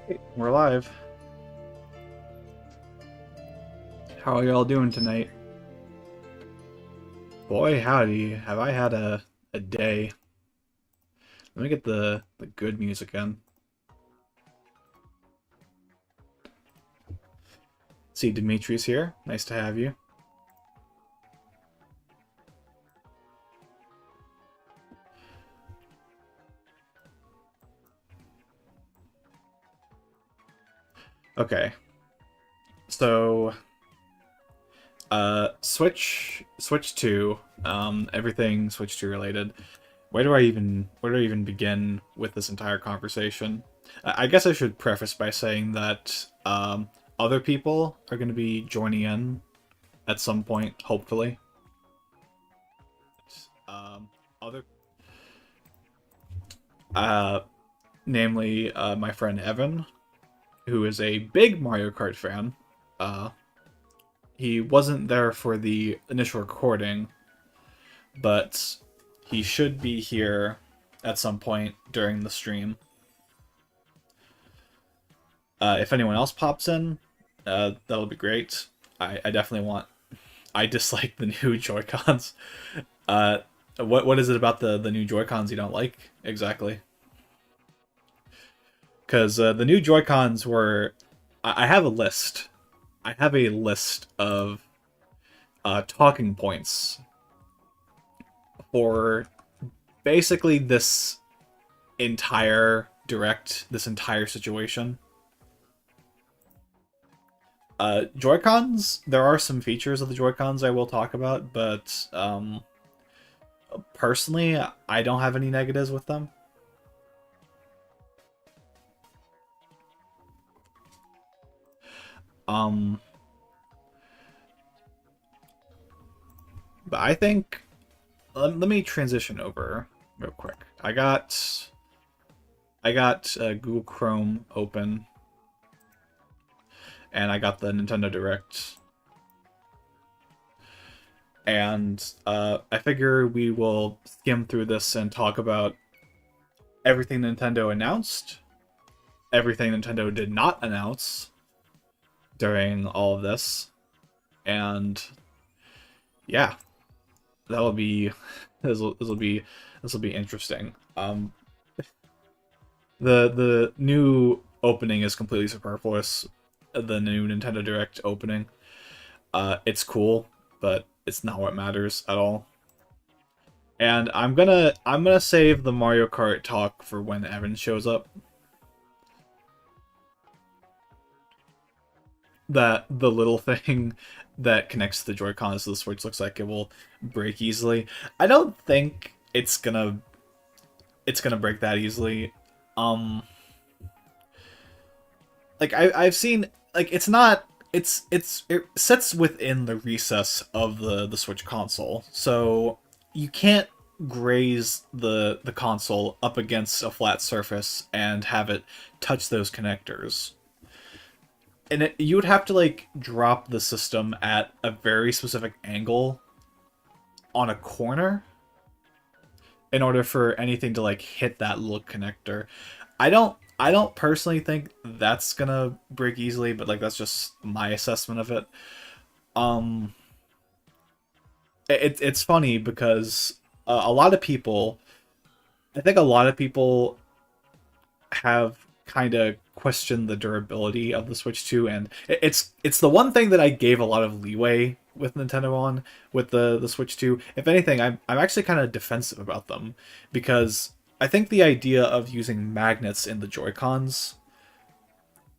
Hey, we're live. How are y'all doing tonight? Boy, howdy, have I had a day. Let me get the good music in. See, Dimitri's here. Nice to have you. Okay, so Switch 2, everything Switch 2 related. Where do I even begin with this entire conversation? I guess I should preface by saying that other people are going to be joining in at some point, hopefully. Other, uh, namely my friend Evan, who is a big Mario Kart fan. Uh, he wasn't there for the initial recording, but he should be here at some point during the stream. If anyone else pops in, that'll be great. I definitely want. I dislike the new Joy Cons. Uh, what is it about the new Joy Cons you don't like exactly? Because the new Joy Cons were. I have a list. I have a list of talking points for basically this entire direct, this entire situation. Joy-Cons, there are some features of the Joy-Cons I will talk about, but personally, I don't have any negatives with them. Um, but I think let me transition over real quick. I got Google Chrome open, and I got the Nintendo Direct, and I figure we will skim through this and talk about everything Nintendo announced, everything Nintendo did not announce during all of this, and yeah, that'll be this will be interesting. The new opening is completely superfluous. The new Nintendo Direct opening, it's cool, but it's not what matters at all. And I'm gonna save the Mario Kart talk for when Evan shows up. That the little thing that connects the Joy Cons to the Switch looks like it will break easily. I don't think it's gonna break that easily. Um, like I've seen, like, it's not it sits within the recess of the Switch console, so you can't graze the console up against a flat surface and have it touch those connectors. And you would have to like drop the system at a very specific angle on a corner in order for anything to like hit that little connector. I don't personally think that's gonna break easily, but like that's just my assessment of it. Um, it's funny because a lot of people, I think a lot of people have kind of questioned the durability of the Switch 2, and it's the one thing that I gave a lot of leeway with Nintendo on with the Switch 2. If anything, I'm actually kind of defensive about them because I think the idea of using magnets in the Joy-Cons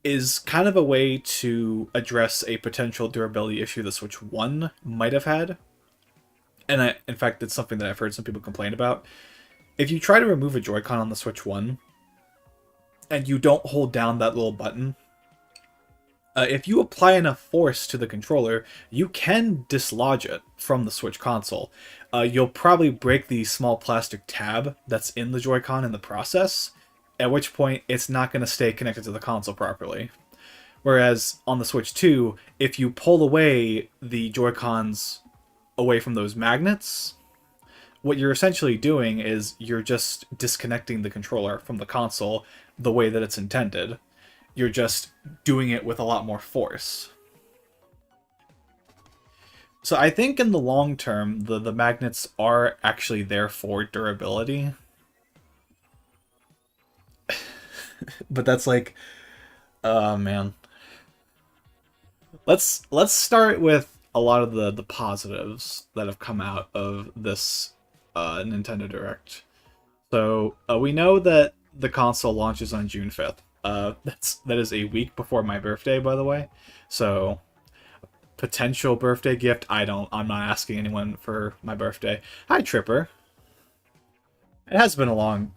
is kind of a way to address a potential durability issue the Switch 1 might have had. And in fact, it's something that I've heard some people complain about. If you try to remove a Joy-Con on the Switch 1, and you don't hold down that little button, if you apply enough force to the controller, you can dislodge it from the Switch console. You'll probably break the small plastic tab that's in the Joy-Con in the process, at which point it's not going to stay connected to the console properly. Whereas on the Switch 2, if you pull away the Joy-Cons away from those magnets, what you're essentially doing is you're just disconnecting the controller from the console the way that it's intended. You're just doing it with a lot more force. So I think in the long term, the magnets are actually there for durability. But that's like, man. Let's start with a lot of the positives that have come out of this Nintendo Direct. So we know that the console launches on June 5th. That is a week before my birthday, by the way. So potential birthday gift. I'm not asking anyone for my birthday. Hi Tripper. It has been a long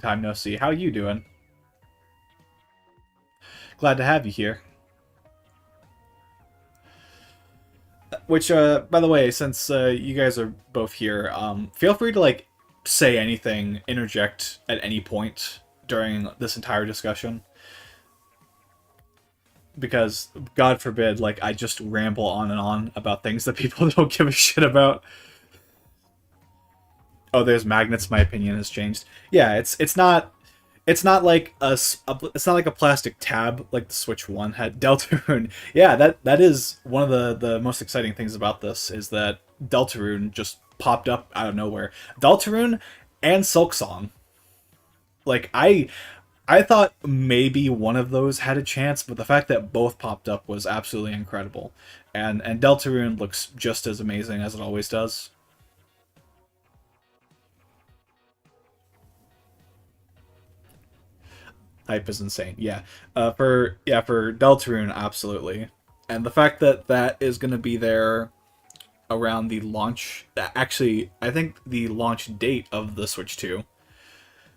time no see. How you doing? Glad to have you here. Which, by the way, since you guys are both here, feel free to like say anything, interject at any point during this entire discussion. Because, God forbid, like I just ramble on and on about things that people don't give a shit about. Oh, there's magnets. My opinion has changed. Yeah, it's not like it's not like a plastic tab like the Switch One had. Deltarune, yeah, that is one of the most exciting things about this is that Deltarune just popped up out of nowhere. Deltarune and Silksong. Like I thought maybe one of those had a chance, but the fact that both popped up was absolutely incredible. And Deltarune looks just as amazing as it always does. Hype is insane. Yeah. For Deltarune, absolutely. And the fact that that is going to be there around the launch, actually, I think the launch date of the Switch 2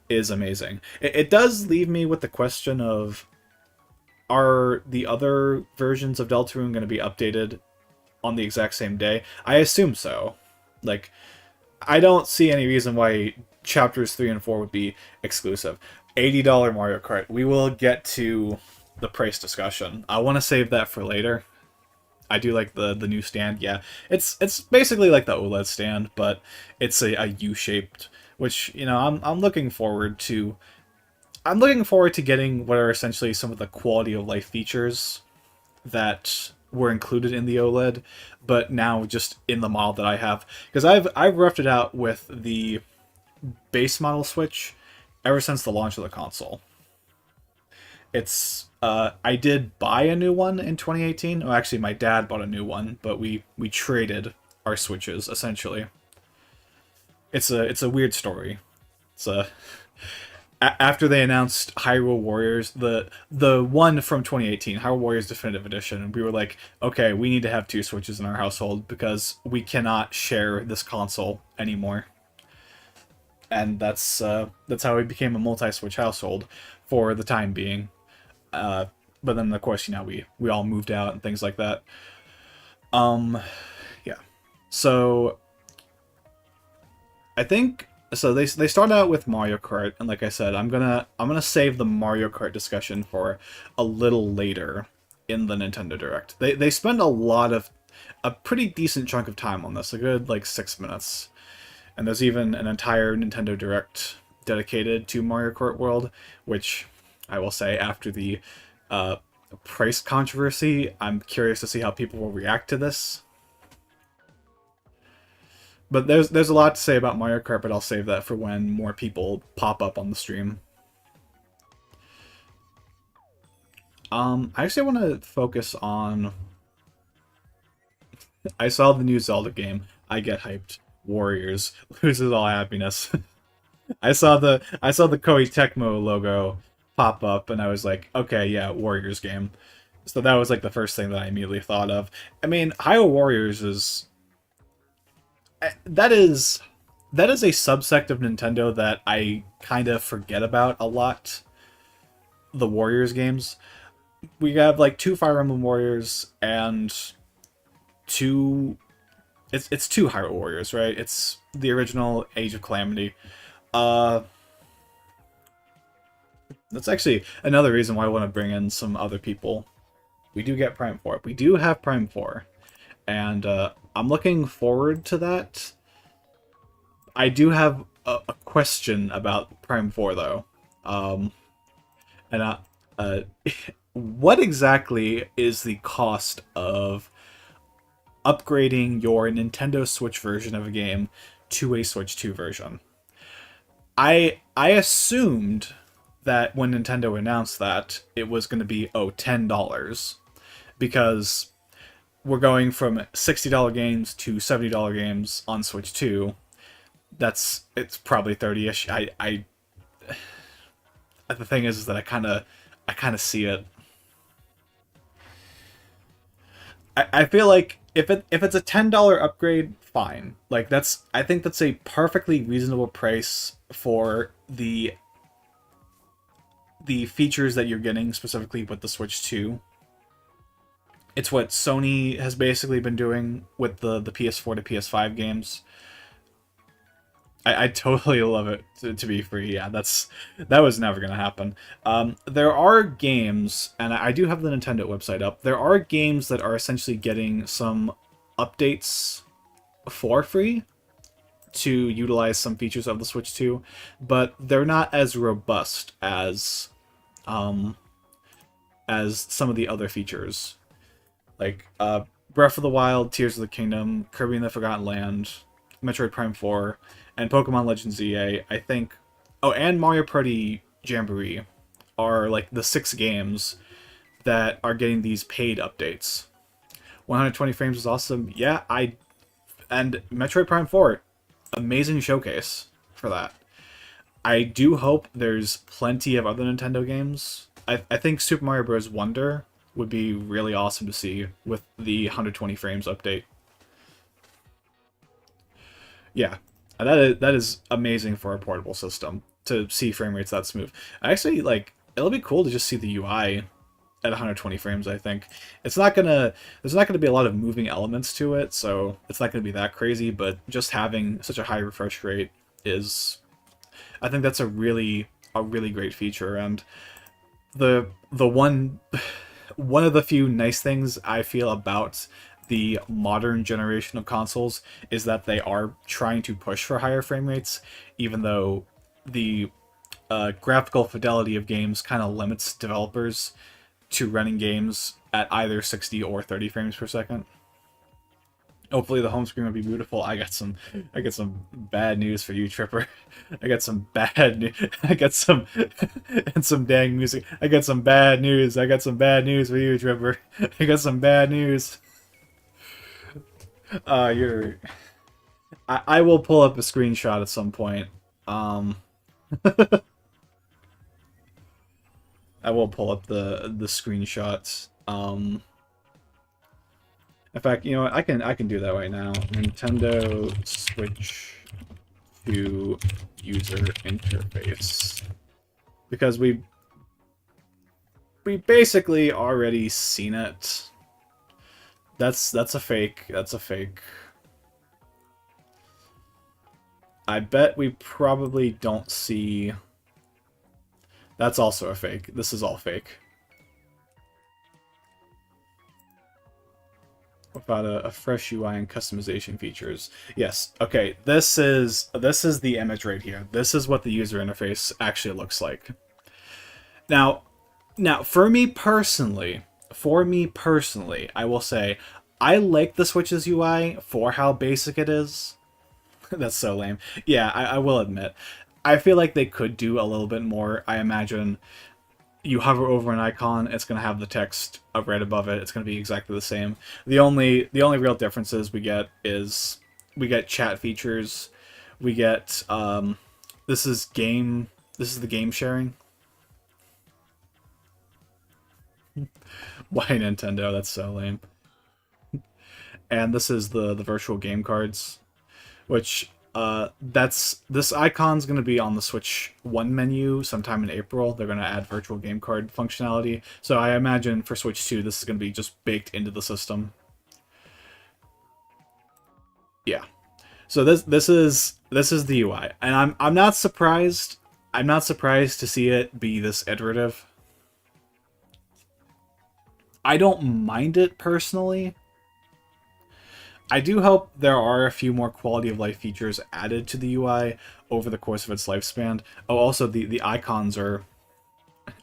is amazing. It does leave me with the question of, are the other versions of Deltarune going to be updated on the exact same day? I assume so. Like, I don't see any reason why chapters 3 and 4 would be exclusive. $80 Mario Kart. We will get to the price discussion. I want to save that for later. I do like the new stand. Yeah, it's basically like the OLED stand, but it's a U-shaped, which, you know, I'm looking forward to. I'm looking forward to getting what are essentially some of the quality of life features that were included in the OLED, but now just in the model that I have, because I've roughed it out with the base model Switch ever since the launch of the console. It's I did buy a new one in 2018. Well, actually, my dad bought a new one, but we traded our Switches essentially. It's a weird story. It's after they announced Hyrule Warriors, the one from 2018, Hyrule Warriors Definitive Edition, we were like, okay, we need to have two Switches in our household because we cannot share this console anymore. And that's how we became a multi-Switch household for the time being. But then, of course, you know, we all moved out and things like that. Yeah. So I think so. They start out with Mario Kart, and like I said, I'm gonna save the Mario Kart discussion for a little later in the Nintendo Direct. They spend a pretty decent chunk of time on this, a good like 6 minutes, and there's even an entire Nintendo Direct dedicated to Mario Kart World, which I will say after the price controversy, I'm curious to see how people will react to this. But there's a lot to say about Mario Kart, but I'll save that for when more people pop up on the stream. I actually want to focus on... I saw the new Zelda game. I get hyped. Warriors loses all happiness. I saw the Koei Tecmo logo pop up, and I was like, okay, yeah, Warriors game. So that was like the first thing that I immediately thought of. I mean, Hyrule Warriors is... That is a subsect of Nintendo that I kind of forget about a lot. The Warriors games. We have like two Fire Emblem Warriors and two... It's two Hyrule Warriors, right? It's the original Age of Calamity. That's actually another reason why I want to bring in some other people. We do get Prime 4. We do have Prime 4. And I'm looking forward to that. I do have a question about Prime 4, though. And what exactly is the cost of upgrading your Nintendo Switch version of a game to a Switch 2 version? I assumed that when Nintendo announced that it was going to be $10 because we're going from $60 games to $70 games on Switch 2. It's probably 30ish. I The thing is that I kind of see it. I feel like if it's a $10 upgrade, fine. Like I think that's a perfectly reasonable price for the features that you're getting specifically with the Switch 2. It's what Sony has basically been doing with the PS4 to PS5 games. I totally love it to be free. Yeah, that was never gonna happen. There are games, and I do have the Nintendo website up. There are games that are essentially getting some updates for free to utilize some features of the Switch 2, but they're not as robust um, as some of the other features, like Breath of the Wild, Tears of the Kingdom, Kirby and the Forgotten Land, Metroid Prime 4, and Pokemon Legends EA, I think. Oh, and Mario Party Jamboree are like the 6 games that are getting these paid updates. 120 frames is awesome. Yeah, and Metroid Prime 4, amazing showcase for that. I do hope there's plenty of other Nintendo games. I think Super Mario Bros. Wonder would be really awesome to see with the 120 frames update. Yeah, that is amazing for a portable system to see frame rates that smooth. Actually, like, it'll be cool to just see the UI at 120 frames. I think there's not gonna be a lot of moving elements to it, so it's not gonna be that crazy. But just having such a high refresh rate is, I think that's a really great feature. And the one of the few nice things I feel about the modern generation of consoles is that they are trying to push for higher frame rates, even though the graphical fidelity of games kind of limits developers to running games at either 60 or 30 frames per second. Hopefully the home screen will be beautiful. I got some bad news for you, Tripper. I got some bad news. I got some and some dang music. I got some bad news. I got some bad news for you, Tripper. I got some bad news. You're. I will pull up a screenshot at some point. Um, I will pull up the screenshots. In fact, you know what? I can do that right now. Nintendo Switch 2 user interface, because we basically already seen it. That's a fake. That's a fake. I bet we probably don't see. That's also a fake. This is all fake. About a fresh UI and customization features. Yes. Okay. This is the image right here. This is what the user interface actually looks like. Now, for me personally, I will say I like the Switch's UI for how basic it is. That's so lame. Yeah, I will admit. I feel like they could do a little bit more. I imagine you hover over an icon, it's going to have the text up right above it. It's going to be exactly the same. The only real differences we get is we get chat features. We get this is the game sharing. Why Nintendo? That's so lame. And this is the virtual game cards, which this icon's going to be on the Switch 1 menu sometime in April. They're going to add virtual game card functionality. So I imagine for Switch 2 this is going to be just baked into the system. Yeah. So this is the UI. And I'm not surprised. I'm not surprised to see it be this iterative. I don't mind it personally. I do hope there are a few more quality of life features added to the UI over the course of its lifespan. Oh, also the icons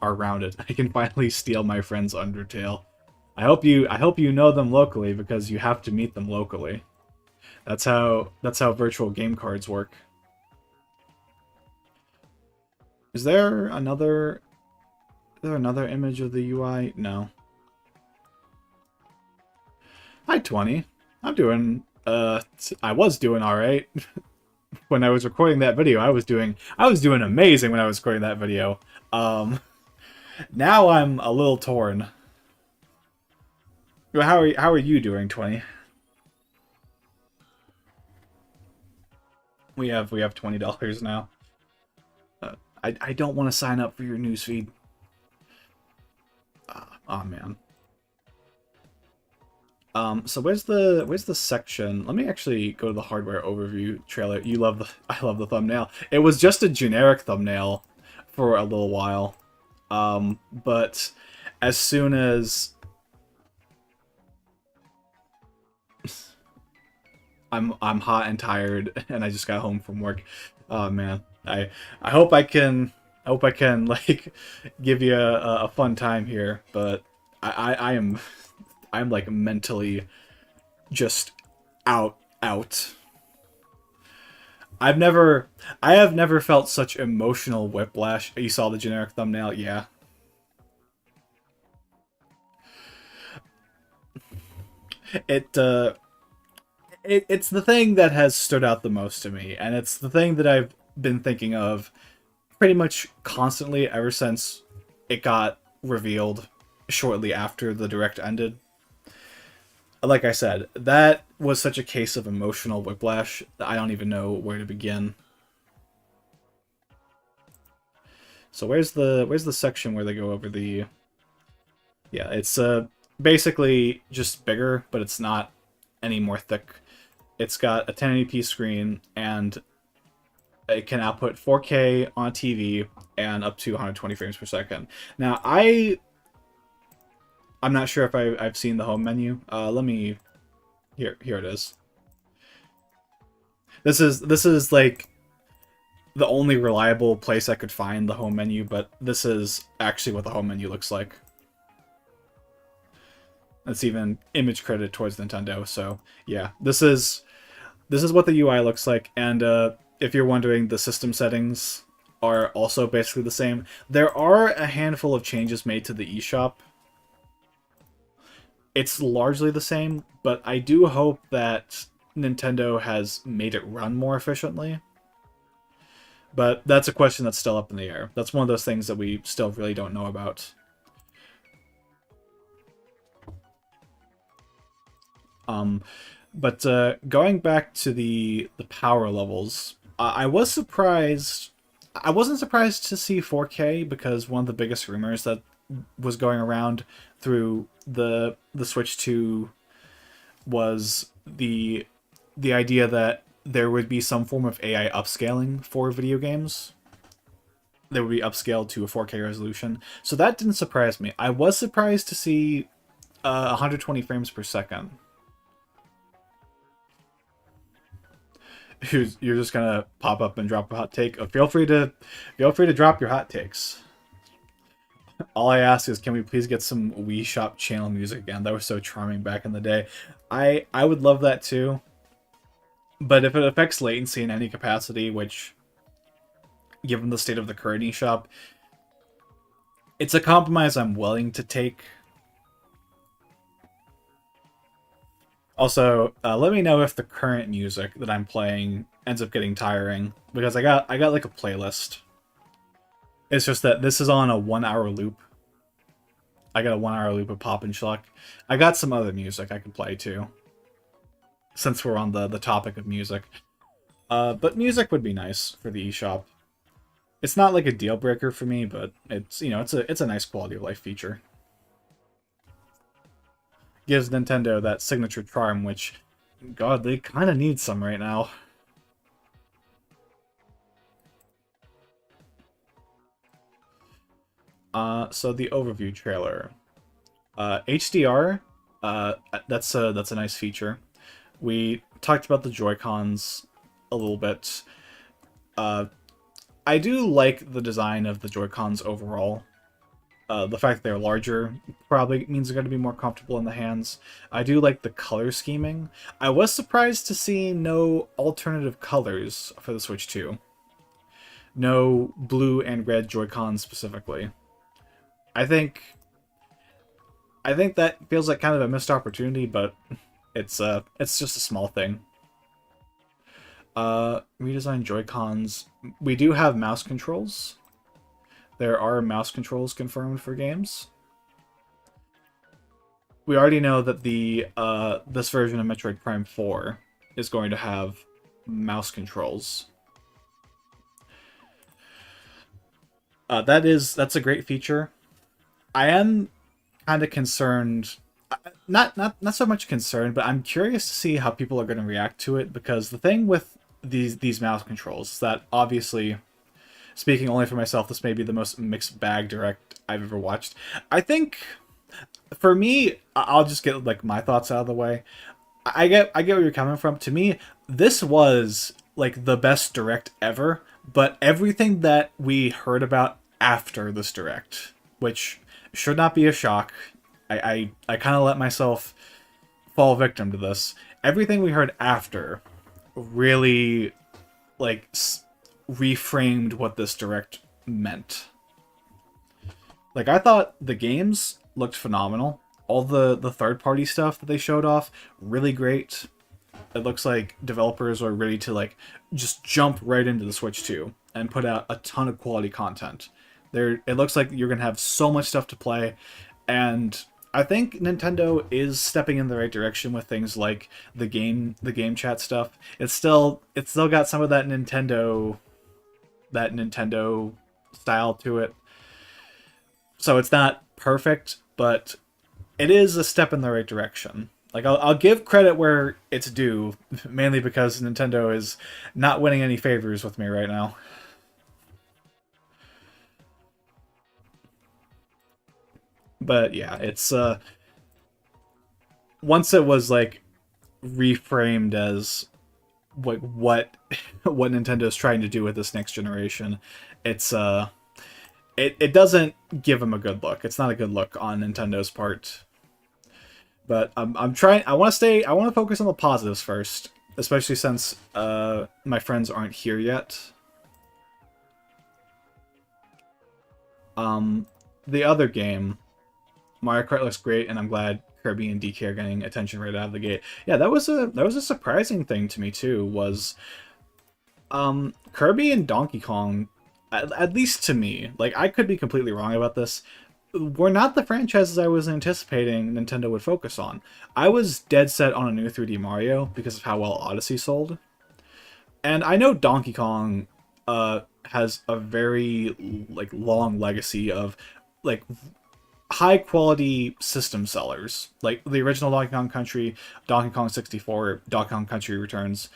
are rounded. I can finally steal my friend's Undertale. I hope you know them locally because you have to meet them locally. That's how virtual game cards work. Is there another image of the UI? No. Hi 20. I'm doing I was doing all right when I was recording that video. I was doing amazing when I was recording that video. Now I'm a little torn. Well, how are you doing, 20? We have $20 now. I don't want to sign up for your newsfeed. Oh man. So where's the section? Let me actually go to the hardware overview trailer. I love the thumbnail. It was just a generic thumbnail for a little while. But as soon as I'm hot and tired and I just got home from work. Oh man. I hope I can like give you a fun time here, but I'm like mentally just out. I have never felt such emotional whiplash. You saw the generic thumbnail, yeah. It it's the thing that has stood out the most to me, and it's the thing that I've been thinking of pretty much constantly ever since it got revealed shortly after the direct ended. Like I said, that was such a case of emotional whiplash that I don't even know where to begin. So where's the section where they go over the... Yeah, it's basically just bigger, but it's not any more thick. It's got a 1080p screen, and it can output 4K on a TV and up to 120 frames per second. Now, I'm not sure if I've seen the home menu. Let me... Here it is. This is like the only reliable place I could find the home menu, but this is actually what the home menu looks like. That's even image credit towards Nintendo, so yeah. This is what the UI looks like, and if you're wondering, the system settings are also basically the same. There are a handful of changes made to the eShop. It's largely the same, but I do hope that Nintendo has made it run more efficiently. But that's a question that's still up in the air. That's one of those things that we still really don't know about. But going back to the power levels, I was surprised. I wasn't surprised to see 4K because one of the biggest rumors that was going around through the Switch 2 was the idea that there would be some form of AI upscaling for video games. They would be upscaled to a 4K resolution. So that didn't surprise me. I was surprised to see 120 frames per second. You're just gonna pop up and drop a hot take. Feel free to drop your hot takes. All I ask is, can we please get some Wii Shop channel music again? That was so charming back in the day. I would love that too. But if it affects latency in any capacity, which, given the state of the current eShop, it's a compromise I'm willing to take. Also, let me know if the current music that I'm playing ends up getting tiring, because I got like a playlist. It's just that this is on a 1-hour loop. I got a 1-hour loop of Pop and Schluck. I got some other music I could play too, since we're on the topic of music. But music would be nice for the eShop. It's not like a deal breaker for me, but it's, you know, it's a nice quality of life feature. Gives Nintendo that signature charm, which, God, they kind of need some right now. So the overview trailer. HDR, that's a nice feature. We talked about the Joy-Cons a little bit. I do like the design of the Joy-Cons overall. The fact that they're larger probably means they're going to be more comfortable in the hands. I do like the color scheming. I was surprised to see no alternative colors for the Switch 2. No blue and red Joy-Cons specifically. I think I think that feels like kind of a missed opportunity, but it's just a small thing. Redesigned Joy-Cons. We do have mouse controls. There are mouse controls confirmed for games. We already know that the this version of Metroid Prime 4 is going to have mouse controls. That's a great feature. I am kind of concerned, not so much concerned, but I'm curious to see how people are going to react to it, because the thing with these mouse controls is that, obviously, speaking only for myself, this may be the most mixed bag direct I've ever watched. I think, for me, I'll just get like my thoughts out of the way. I get where you're coming from. To me, this was like the best direct ever, but everything that we heard about after this direct, which should not be a shock. I kind of let myself fall victim to this. Everything we heard after really like reframed what this direct meant. Like, I thought the games looked phenomenal. All the third-party stuff that they showed off, really great. It looks like developers are ready to like just jump right into the Switch 2 and put out a ton of quality content. It looks like you're gonna have so much stuff to play, and I think Nintendo is stepping in the right direction with things like the game chat stuff. It's still got some of that Nintendo style to it. So it's not perfect, but it is a step in the right direction. Like, I'll give credit where it's due, mainly because Nintendo is not winning any favors with me right now. But yeah, it's once it was like reframed as what what Nintendo's trying to do with this next generation, it's it doesn't give them a good look. It's not a good look on Nintendo's part. But I'm trying. I want to focus on the positives first, especially since my friends aren't here yet. The other game, Mario Kart, looks great, and I'm glad Kirby and DK are getting attention right out of the gate. Yeah, that was a surprising thing to me too. Was Kirby and Donkey Kong, at least to me, like, I could be completely wrong about this, were not the franchises I was anticipating Nintendo would focus on. I was dead set on a new 3D Mario because of how well Odyssey sold. And I know Donkey Kong has a very like long legacy of like high quality system sellers. Like the original Donkey Kong Country, Donkey Kong 64, Donkey Kong Country Returns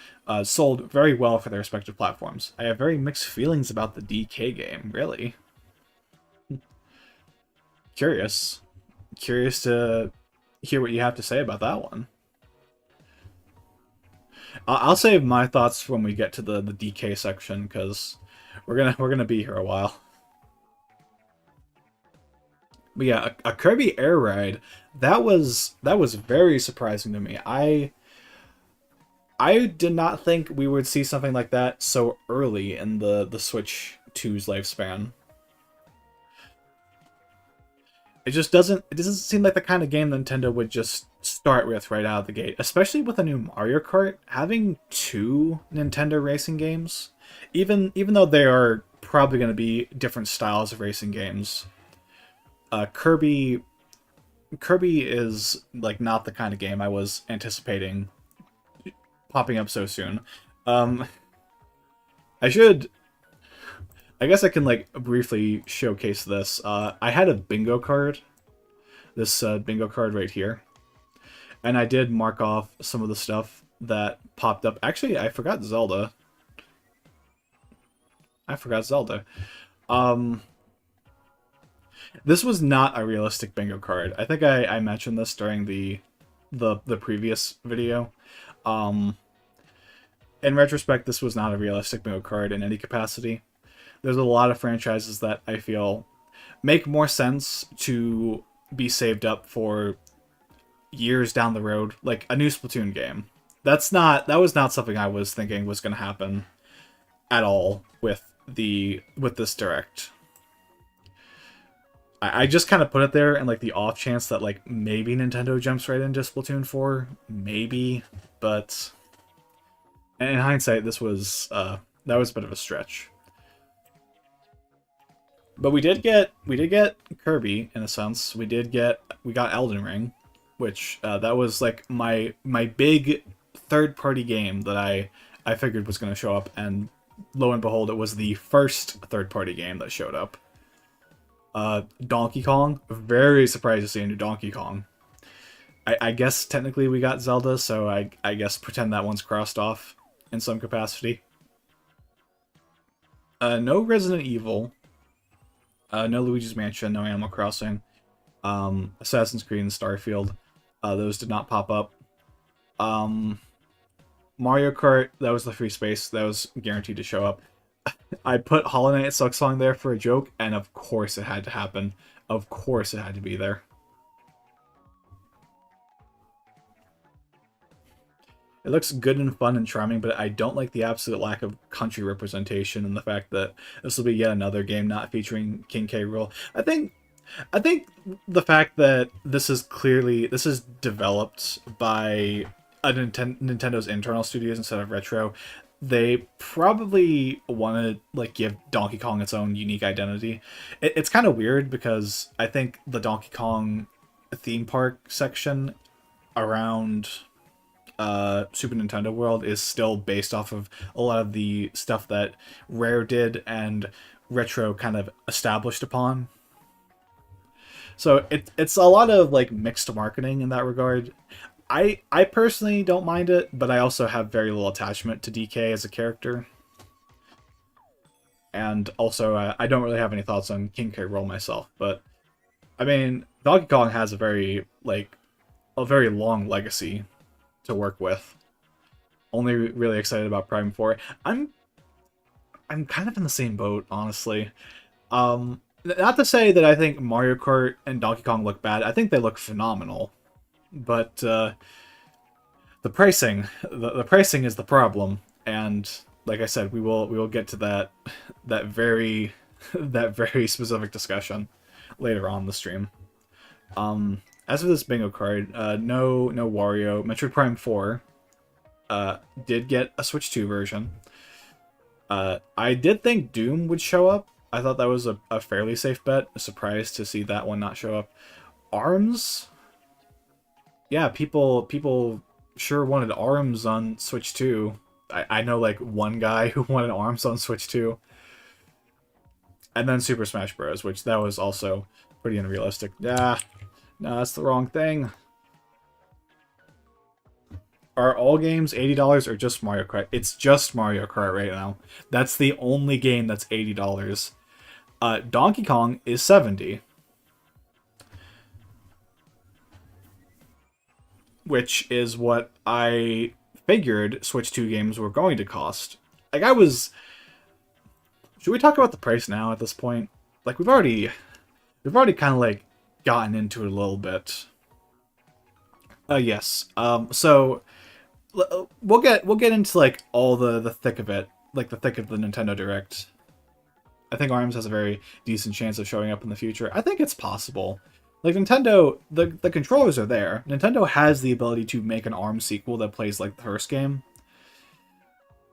sold very well for their respective platforms. I have very mixed feelings about the DK game, really. Curious. Curious to hear what you have to say about that one. I'll save my thoughts when we get to the DK section, because we're gonna be here a while. But yeah, a Kirby Air Ride, that was very surprising to me. I did not think we would see something like that so early in the Switch 2's lifespan. It doesn't seem like the kind of game Nintendo would just start with right out of the gate, especially with a new Mario Kart. Having two Nintendo racing games, even though they are probably going to be different styles of racing games, Kirby is like not the kind of game I was anticipating popping up so soon. I should I guess I can like briefly showcase this. I had a bingo card, this bingo card right here, and I did mark off some of the stuff that popped up. Actually, I forgot Zelda. This was not a realistic bingo card. I think I mentioned this during the previous video. In retrospect, this was not a realistic bingo card in any capacity. There's a lot of franchises that I feel make more sense to be saved up for years down the road, like a new Splatoon game. That was not something I was thinking was going to happen at all with this direct. I just kind of put it there in like the off chance that like maybe Nintendo jumps right into Splatoon 4, maybe, but in hindsight, this was that was a bit of a stretch. But we did get Kirby in a sense. We got Elden Ring, which that was like my big third party game that I figured was going to show up, and lo and behold, it was the first third party game that showed up. Donkey Kong, very surprised to see a new Donkey Kong. I guess technically we got Zelda, so I guess pretend that one's crossed off in some capacity. No Resident Evil. No Luigi's Mansion, no Animal Crossing. Assassin's Creed and Starfield. Those did not pop up. Mario Kart, that was the free space. That was guaranteed to show up. I put Hollow Knight Silksong there for a joke, and of course it had to happen. Of course it had to be there. It looks good and fun and charming, but I don't like the absolute lack of country representation and the fact that this will be yet another game not featuring King K. Rool. I think the fact that this is developed by Nintendo's internal studios instead of Retro, they probably want to like give Donkey Kong its own unique identity. It's kind of weird because I think the Donkey Kong theme park section around Super Nintendo World is still based off of a lot of the stuff that Rare did and Retro kind of established upon. So it's a lot of like mixed marketing in that regard. I personally don't mind it, but I also have very little attachment to DK as a character. And also, I don't really have any thoughts on King K. Rool myself, but I mean, Donkey Kong has a very long legacy to work with. Only really excited about Prime 4. I'm kind of in the same boat, honestly. Not to say that I think Mario Kart and Donkey Kong look bad. I think they look phenomenal. But the pricing is the problem, and like I said, we will get to that very specific discussion later on in the stream. As for this bingo card, no Wario. Metroid Prime 4 did get a Switch 2 version. I did think Doom would show up. I thought that was a fairly safe bet. Surprised to see that one not show up. ARMS. Yeah, people sure wanted ARMS on Switch 2. I know like one guy who wanted ARMS on Switch 2. And then Super Smash Bros., which that was also pretty unrealistic. No, that's the wrong thing. Are all games $80 or just Mario Kart? It's just Mario Kart right now. That's the only game that's $80. Donkey Kong is $70. Which is what I figured Switch 2 games were going to cost. Like, should we talk about the price now at this point? Like, we've already kind of, like, gotten into it a little bit. Yes. So, we'll get into, like, all the thick of it. Like, the thick of the Nintendo Direct. I think ARMS has a very decent chance of showing up in the future. I think it's possible. Like, Nintendo, the controllers are there. Nintendo has the ability to make an ARMS sequel that plays like the first game.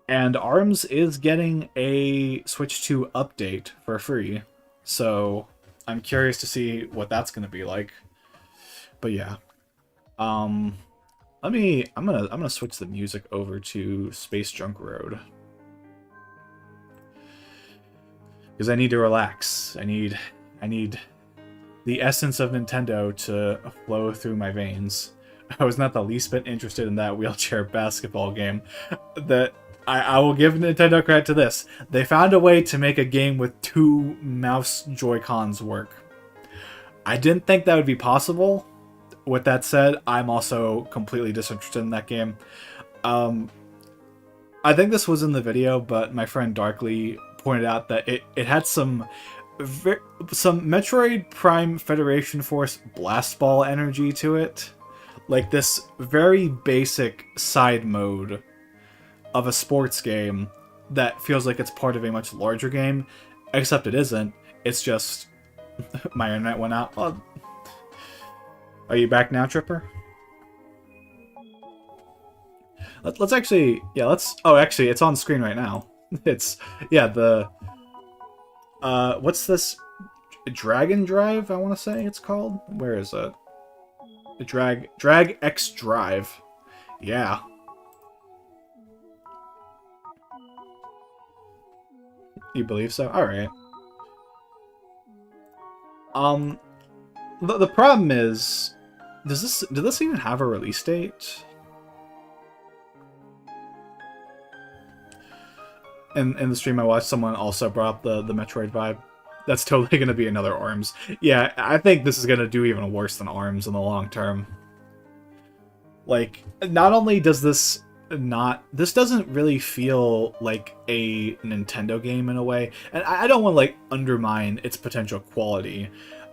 And ARMS is getting a Switch 2 update for free. So, I'm curious to see what that's going to be like. But yeah. I'm gonna switch the music over to Space Junk Road. Because I need to relax. I need the essence of Nintendo to flow through my veins. I was not the least bit interested in that wheelchair basketball game. That I will give Nintendo credit to this. They found a way to make a game with 2 mouse Joy-Cons work. I didn't think that would be possible. With that said, I'm also completely disinterested in that game. I think this was in the video, but my friend Darkly pointed out that it had some ve- some Metroid Prime Federation Force blast ball energy to it. Like this very basic side mode of a sports game that feels like it's part of a much larger game, except it isn't. It's just my internet went out. Oh, are you back now, Tripper? Let's actually, yeah, let's. Oh, actually, it's on screen right now. It's yeah the what's this Dragon Drive? I want to say it's called. Where is it? The Drag X Drive. Yeah. You believe so? All right. Um, the problem is, does this even have a release date? In the stream I watched, someone also brought up the Metroid vibe. That's totally going to be another ARMS. Yeah, I think this is going to do even worse than ARMS in the long term. Like, not only does this doesn't really feel like a Nintendo game in a way, and I don't want to like undermine its potential quality.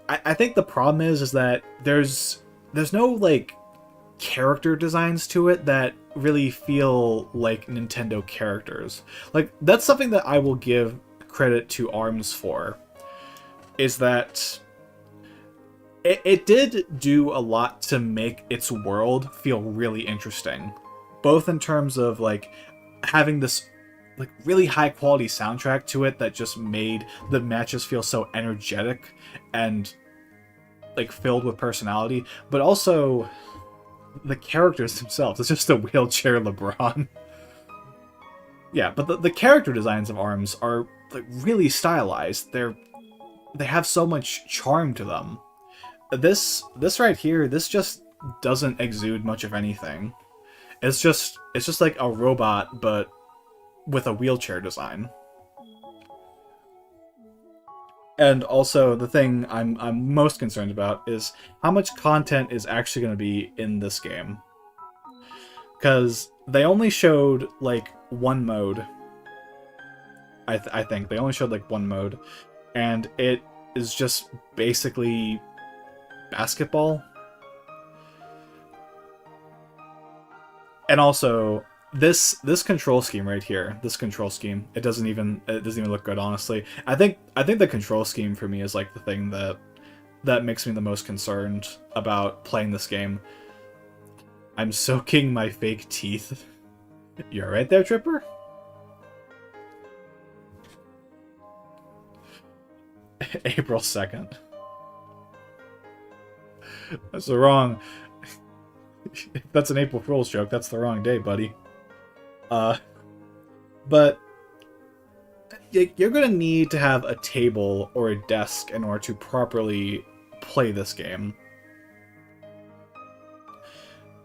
I think the problem is that there's no like character designs to it that really feel like Nintendo characters. Like, that's something that I will give credit to ARMS for, is that it did do a lot to make its world feel really interesting, both in terms of like having this like really high quality soundtrack to it that just made the matches feel so energetic and like filled with personality, but also the characters themselves. It's just a wheelchair LeBron. Yeah, but the character designs of ARMS are like really stylized. They have so much charm to them. This right here, this just doesn't exude much of anything. It's just like a robot, but with a wheelchair design. And also, the thing I'm most concerned about is how much content is actually going to be in this game. Because they only showed, like, one mode. I think. They only showed, like, one mode. And it is just basically basketball. And also, this control scheme right here, it doesn't even look good, honestly. I think the control scheme for me is like the thing that makes me the most concerned about playing this game. I'm soaking my fake teeth. You're right there, Tripper? April 2nd. That's the wrong... If that's an April Fool's joke, that's the wrong day, buddy. But you're gonna need to have a table or a desk in order to properly play this game.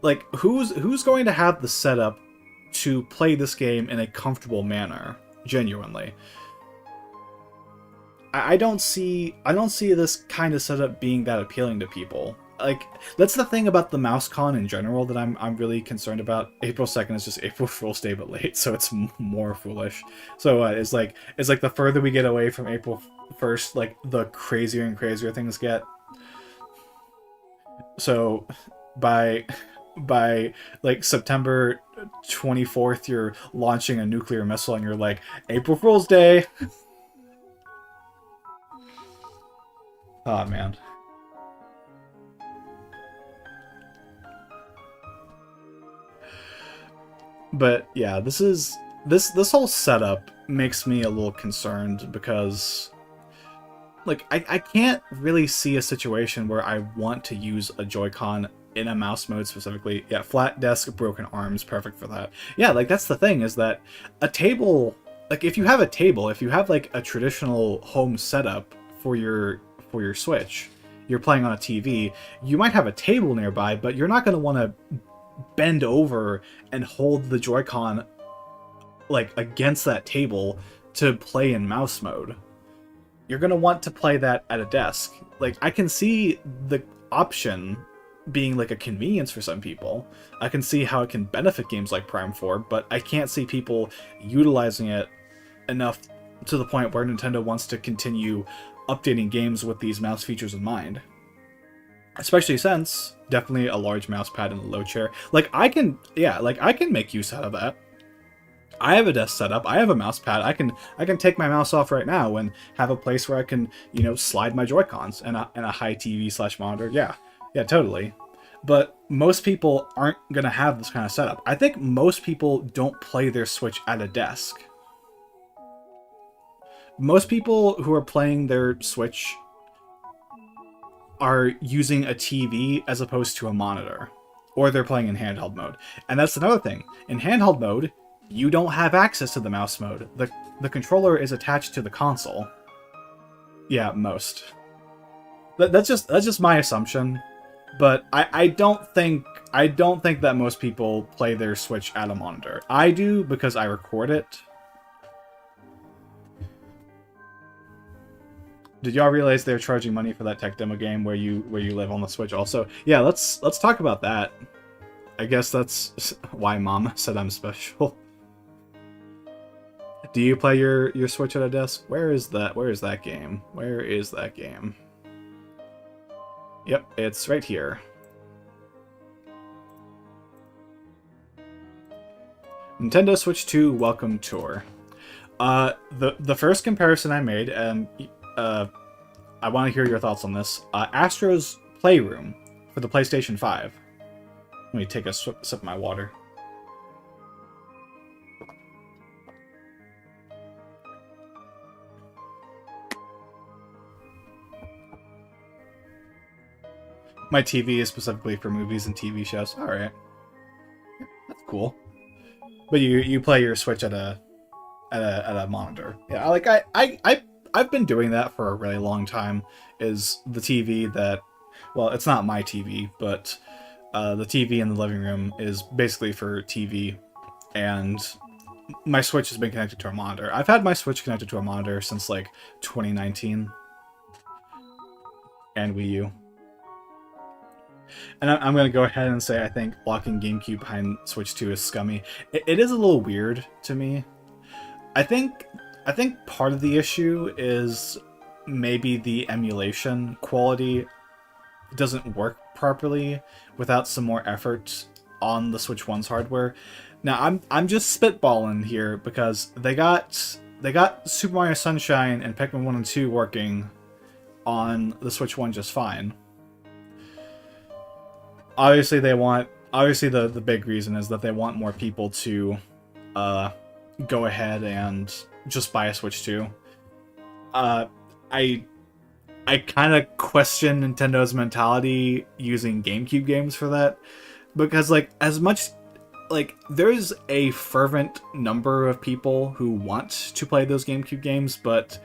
Like, who's going to have the setup to play this game in a comfortable manner? Genuinely. I don't see this kind of setup being that appealing to people. Like, that's the thing about the MouseCon in general that I'm really concerned about. April 2nd is just April Fool's Day but late, so it's more foolish. So it's like the further we get away from April 1st, like the crazier and crazier things get. So by like September 24th, you're launching a nuclear missile and you're like, April Fool's Day. Oh man. But yeah, this whole setup makes me a little concerned because, like, I can't really see a situation where I want to use a Joy-Con in a mouse mode specifically. Yeah, flat desk, broken arms, perfect for that. Yeah, like, that's the thing, is that a table, like, if you have a table, if you have, like, a traditional home setup for your Switch, you're playing on a TV, you might have a table nearby, but you're not going to want to bend over and hold the Joy-Con like against that table to play in mouse mode. You're gonna want to play that at a desk. Like, I can see the option being like a convenience for some people. I can see how it can benefit games like Prime 4, but I can't see people utilizing it enough to the point where Nintendo wants to continue updating games with these mouse features in mind. Especially since definitely a large mouse pad and a low chair. Like I can make use out of that. I have a desk setup. I have a mouse pad. I can take my mouse off right now and have a place where I can, slide my Joy-Cons and a high TV/monitor. Yeah, totally. But most people aren't gonna have this kind of setup. I think most people don't play their Switch at a desk. Most people who are playing their Switch are using a TV as opposed to a monitor. Or they're playing in handheld mode. And that's another thing. In handheld mode, you don't have access to the mouse mode. The controller is attached to the console. Yeah, most. That's just my assumption. But I don't think that most people play their Switch at a monitor. I do because I record it. Did y'all realize they're charging money for that tech demo game where you live on the Switch also? Yeah, let's talk about that. I guess that's why Mom said I'm special. Do you play your Switch at a desk? Where is that game? Where is that game? Yep, it's right here. Nintendo Switch 2 Welcome Tour. The first comparison I made, and I want to hear your thoughts on this. Astro's Playroom for the PlayStation 5. Let me take a sip of my water. My TV is specifically for movies and TV shows. All right, that's cool. But you play your Switch at a monitor. Yeah, like I've been doing that for a really long time. Is the TV that, well, it's not my TV, but the TV in the living room is basically for TV, and my Switch has been connected to a monitor. I've had my Switch connected to a monitor since like 2019, and Wii U. And I'm going to go ahead and say I think blocking GameCube behind Switch 2 is scummy. It is a little weird to me. I think part of the issue is maybe the emulation quality doesn't work properly without some more effort on the Switch 1's hardware. Now I'm just spitballing here because they got Super Mario Sunshine and Pikmin 1 and 2 working on the Switch 1 just fine. Obviously the big reason is that they want more people to go ahead and just buy a Switch 2. I kind of question Nintendo's mentality using GameCube games for that, because there's a fervent number of people who want to play those GameCube games, but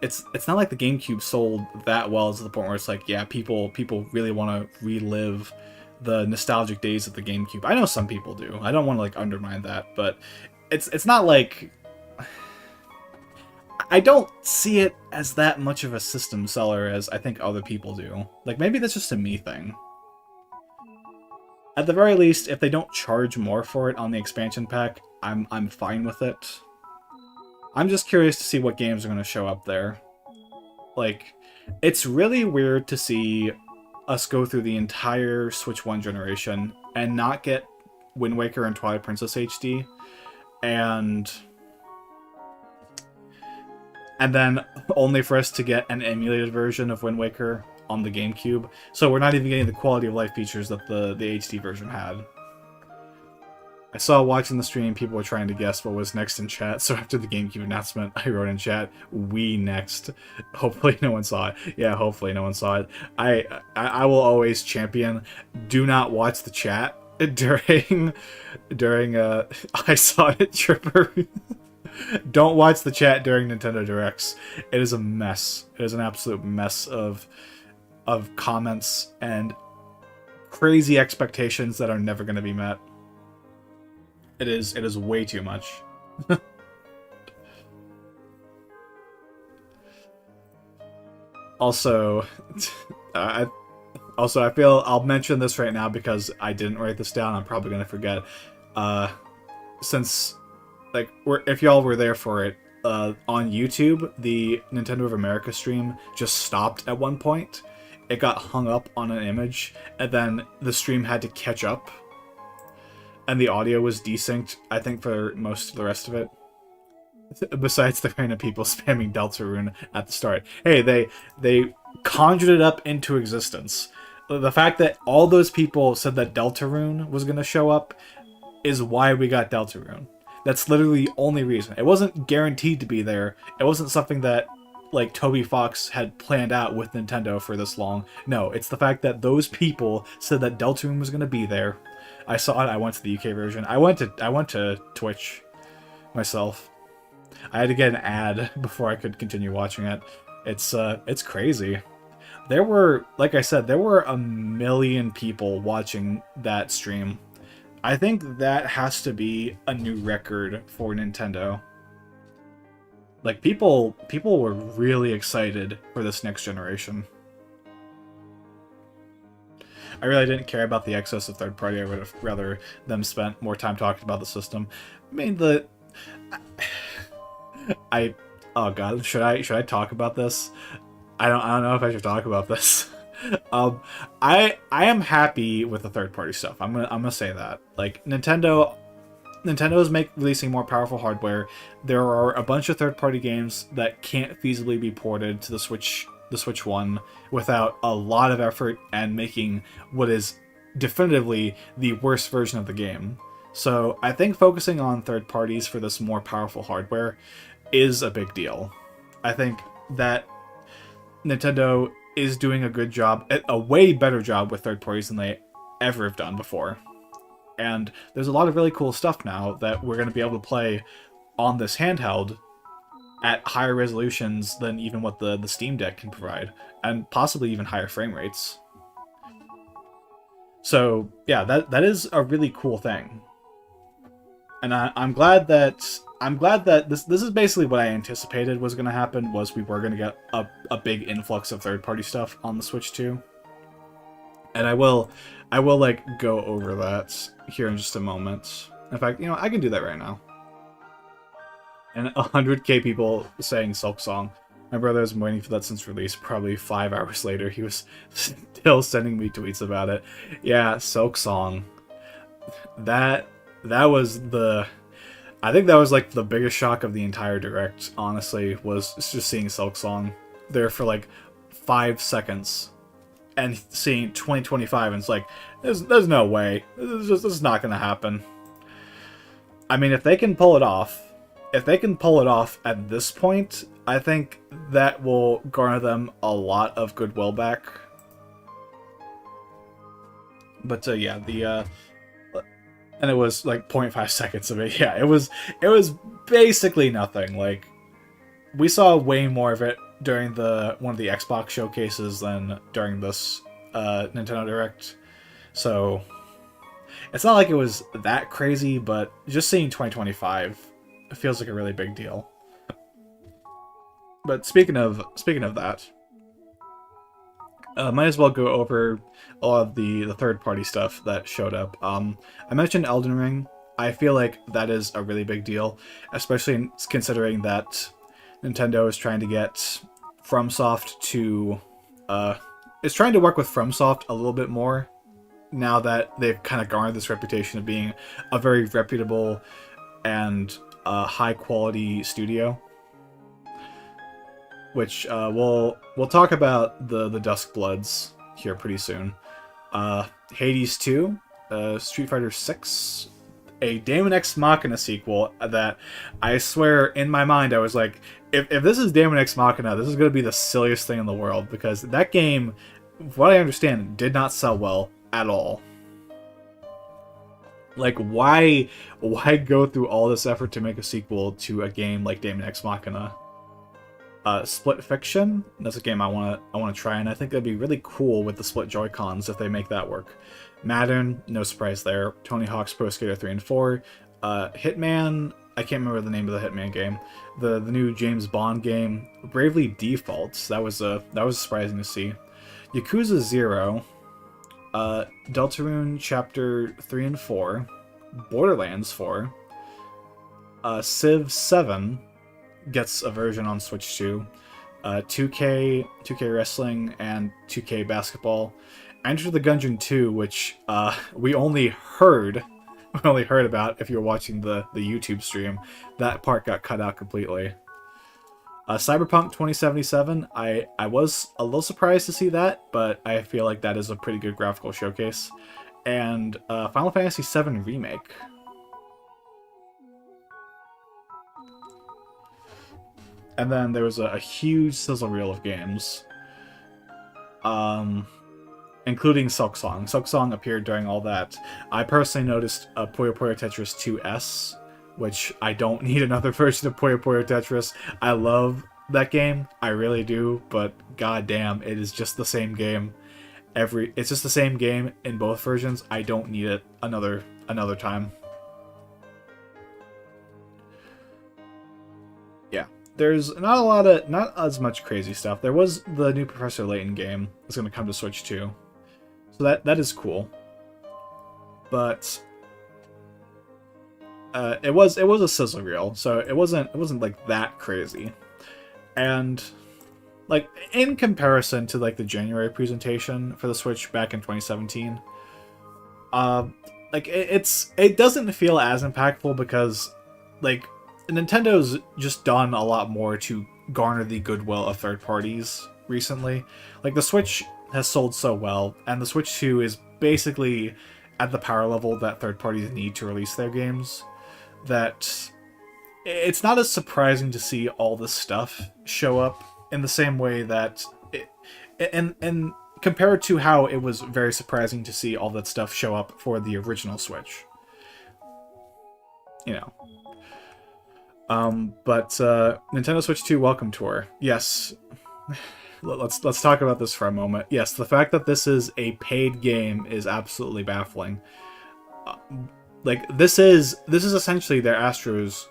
it's not like the GameCube sold that well to the point where it's like, yeah, people really want to relive the nostalgic days of the GameCube. I know some people do. I don't want to like undermine that, but it's not like, I don't see it as that much of a system seller as I think other people do. Like, maybe that's just a me thing. At the very least, if they don't charge more for it on the expansion pack, I'm fine with it. I'm just curious to see what games are going to show up there. Like, it's really weird to see us go through the entire Switch 1 generation and not get Wind Waker and Twilight Princess HD, and then only for us to get an emulated version of Wind Waker on the GameCube. So we're not even getting the quality of life features that the HD version had. I saw watching the stream, people were trying to guess what was next in chat, so after the GameCube announcement, I wrote in chat, "Wii next." Hopefully no one saw it. Yeah, hopefully no one saw it. I will always champion, do not watch the chat during I saw it Tripper. Don't watch the chat during Nintendo Directs. It is a mess. It is an absolute mess of comments and crazy expectations that are never going to be met. It is way too much. Also, I feel I'll mention this right now because I didn't write this down. I'm probably gonna forget. Since, like, if y'all were there for it, on YouTube, the Nintendo of America stream just stopped at one point. It got hung up on an image, and then the stream had to catch up, and the audio was desynced, I think, for most of the rest of it. Besides the random people spamming Deltarune at the start. Hey, they conjured it up into existence. The fact that all those people said that Deltarune was going to show up is why we got Deltarune. That's literally the only reason. It wasn't guaranteed to be there. It wasn't something that, like, Toby Fox had planned out with Nintendo for this long. No, it's the fact that those people said that Deltarune was going to be there. I saw it. I went to the UK version. I went to Twitch myself. I had to get an ad before I could continue watching it. It's crazy. There were, like I said, there were 1 million people watching that stream. I think that has to be a new record for Nintendo. Like, people were really excited for this next generation. I really didn't care about the excess of third party. I would have rather them spent more time talking about the system. I mean, oh god, should I talk about this? I don't know if I should talk about this. I am happy with the third party stuff. I'm gonna say that. Like, Nintendo is releasing more powerful hardware. There are a bunch of third party games that can't feasibly be ported to the Switch One without a lot of effort and making what is definitively the worst version of the game. So I think focusing on third parties for this more powerful hardware is a big deal. I think that Nintendo is doing a good job, a way better job with third parties than they ever have done before. And there's a lot of really cool stuff now that we're going to be able to play on this handheld at higher resolutions than even what the Steam Deck can provide, and possibly even higher frame rates. So yeah, that is a really cool thing. And I'm glad that this is basically what I anticipated was going to happen, was we were going to get a big influx of third-party stuff on the Switch 2. And I will like go over that here in just a moment. In fact, I can do that right now. And 100k people saying Silk Song. My brother has been waiting for that since release. Probably 5 hours later, he was still sending me tweets about it. Yeah, Silk Song. That was I think that was like the biggest shock of the entire Direct, honestly, was just seeing Silk Song there for like 5 seconds and seeing 2025, and it's like, there's no way. This is not going to happen. I mean, if they can pull it off at this point, I think that will garner them a lot of goodwill back. But yeah, and it was like 0.5 seconds of it. Yeah, it was basically nothing. Like, we saw way more of it during one of the Xbox showcases than during this Nintendo Direct. So it's not like it was that crazy, but just seeing 2025, it feels like a really big deal. But speaking of that, might as well go over all of the third-party stuff that showed up. I mentioned Elden Ring. I feel like that is a really big deal, especially considering that Nintendo is trying to get FromSoft to... is trying to work with FromSoft a little bit more, now that they've kind of garnered this reputation of being a very reputable and high-quality studio. Which we'll talk about the Duskbloods here pretty soon. Hades 2, Street Fighter 6, a Daemon X Machina sequel that I swear in my mind I was like, if this is Daemon X Machina, this is going to be the silliest thing in the world, because that game, from what I understand, did not sell well at all. Like, why go through all this effort to make a sequel to a game like Daemon X Machina? Split Fiction, that's a game I want to try, and I think that'd be really cool with the split Joy-Cons if they make that work. Madden, no surprise there. Tony Hawk's Pro Skater 3 and 4. Hitman, I can't remember the name of the Hitman game. The new James Bond game. Bravely Defaults, that was surprising to see. Yakuza 0. Deltarune Chapter 3 and 4. Borderlands 4. Civ 7. gets a version on Switch 2. 2K Wrestling, and 2K Basketball. Enter the Gungeon 2, which we only heard about if you're watching the YouTube stream. That part got cut out completely. Cyberpunk 2077, I was a little surprised to see that, but I feel like that is a pretty good graphical showcase. And Final Fantasy VII Remake. And then there was a huge sizzle reel of games. Including Silksong. Silksong appeared during all that. I personally noticed Puyo Puyo Tetris 2S, which I don't need another version of Puyo Puyo Tetris. I love that game, I really do, but goddamn, it is just the same game. It's just the same game in both versions. I don't need it another time. Yeah. There's not as much crazy stuff. There was the new Professor Layton game that's going to come to Switch 2. So that is cool. But it was a sizzle reel, so it wasn't like that crazy. And like in comparison to like the January presentation for the Switch back in 2017, like it doesn't feel as impactful because like Nintendo's just done a lot more to garner the goodwill of third parties recently. Like the Switch has sold so well, and the Switch 2 is basically at the power level that third parties need to release their games, that it's not as surprising to see all this stuff show up in the same way that and compared to how it was very surprising to see all that stuff show up for the original Switch. You know. But Nintendo Switch 2 Welcome Tour. Yes. Let's talk about this for a moment. Yes, the fact that this is a paid game is absolutely baffling. Like this is essentially their Astro's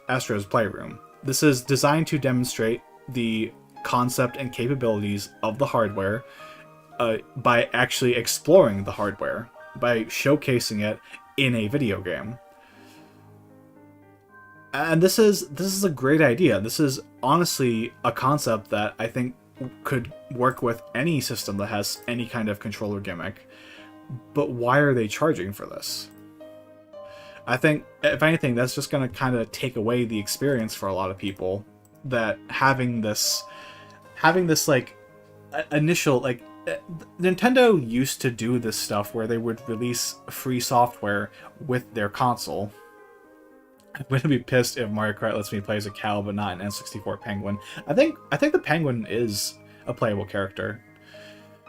Playroom. This is designed to demonstrate the concept and capabilities of the hardware by actually exploring the hardware, by showcasing it in a video game. And this is a great idea. This is honestly a concept that I think could work with any system that has any kind of controller gimmick. But why are they charging for this? I think, if anything, that's just going to kind of take away the experience for a lot of people. That having this like initial like Nintendo used to do this stuff where they would release free software with their console. I'm gonna be pissed if Mario Kart lets me play as a cow but not an N64 penguin. I think the penguin is a playable character.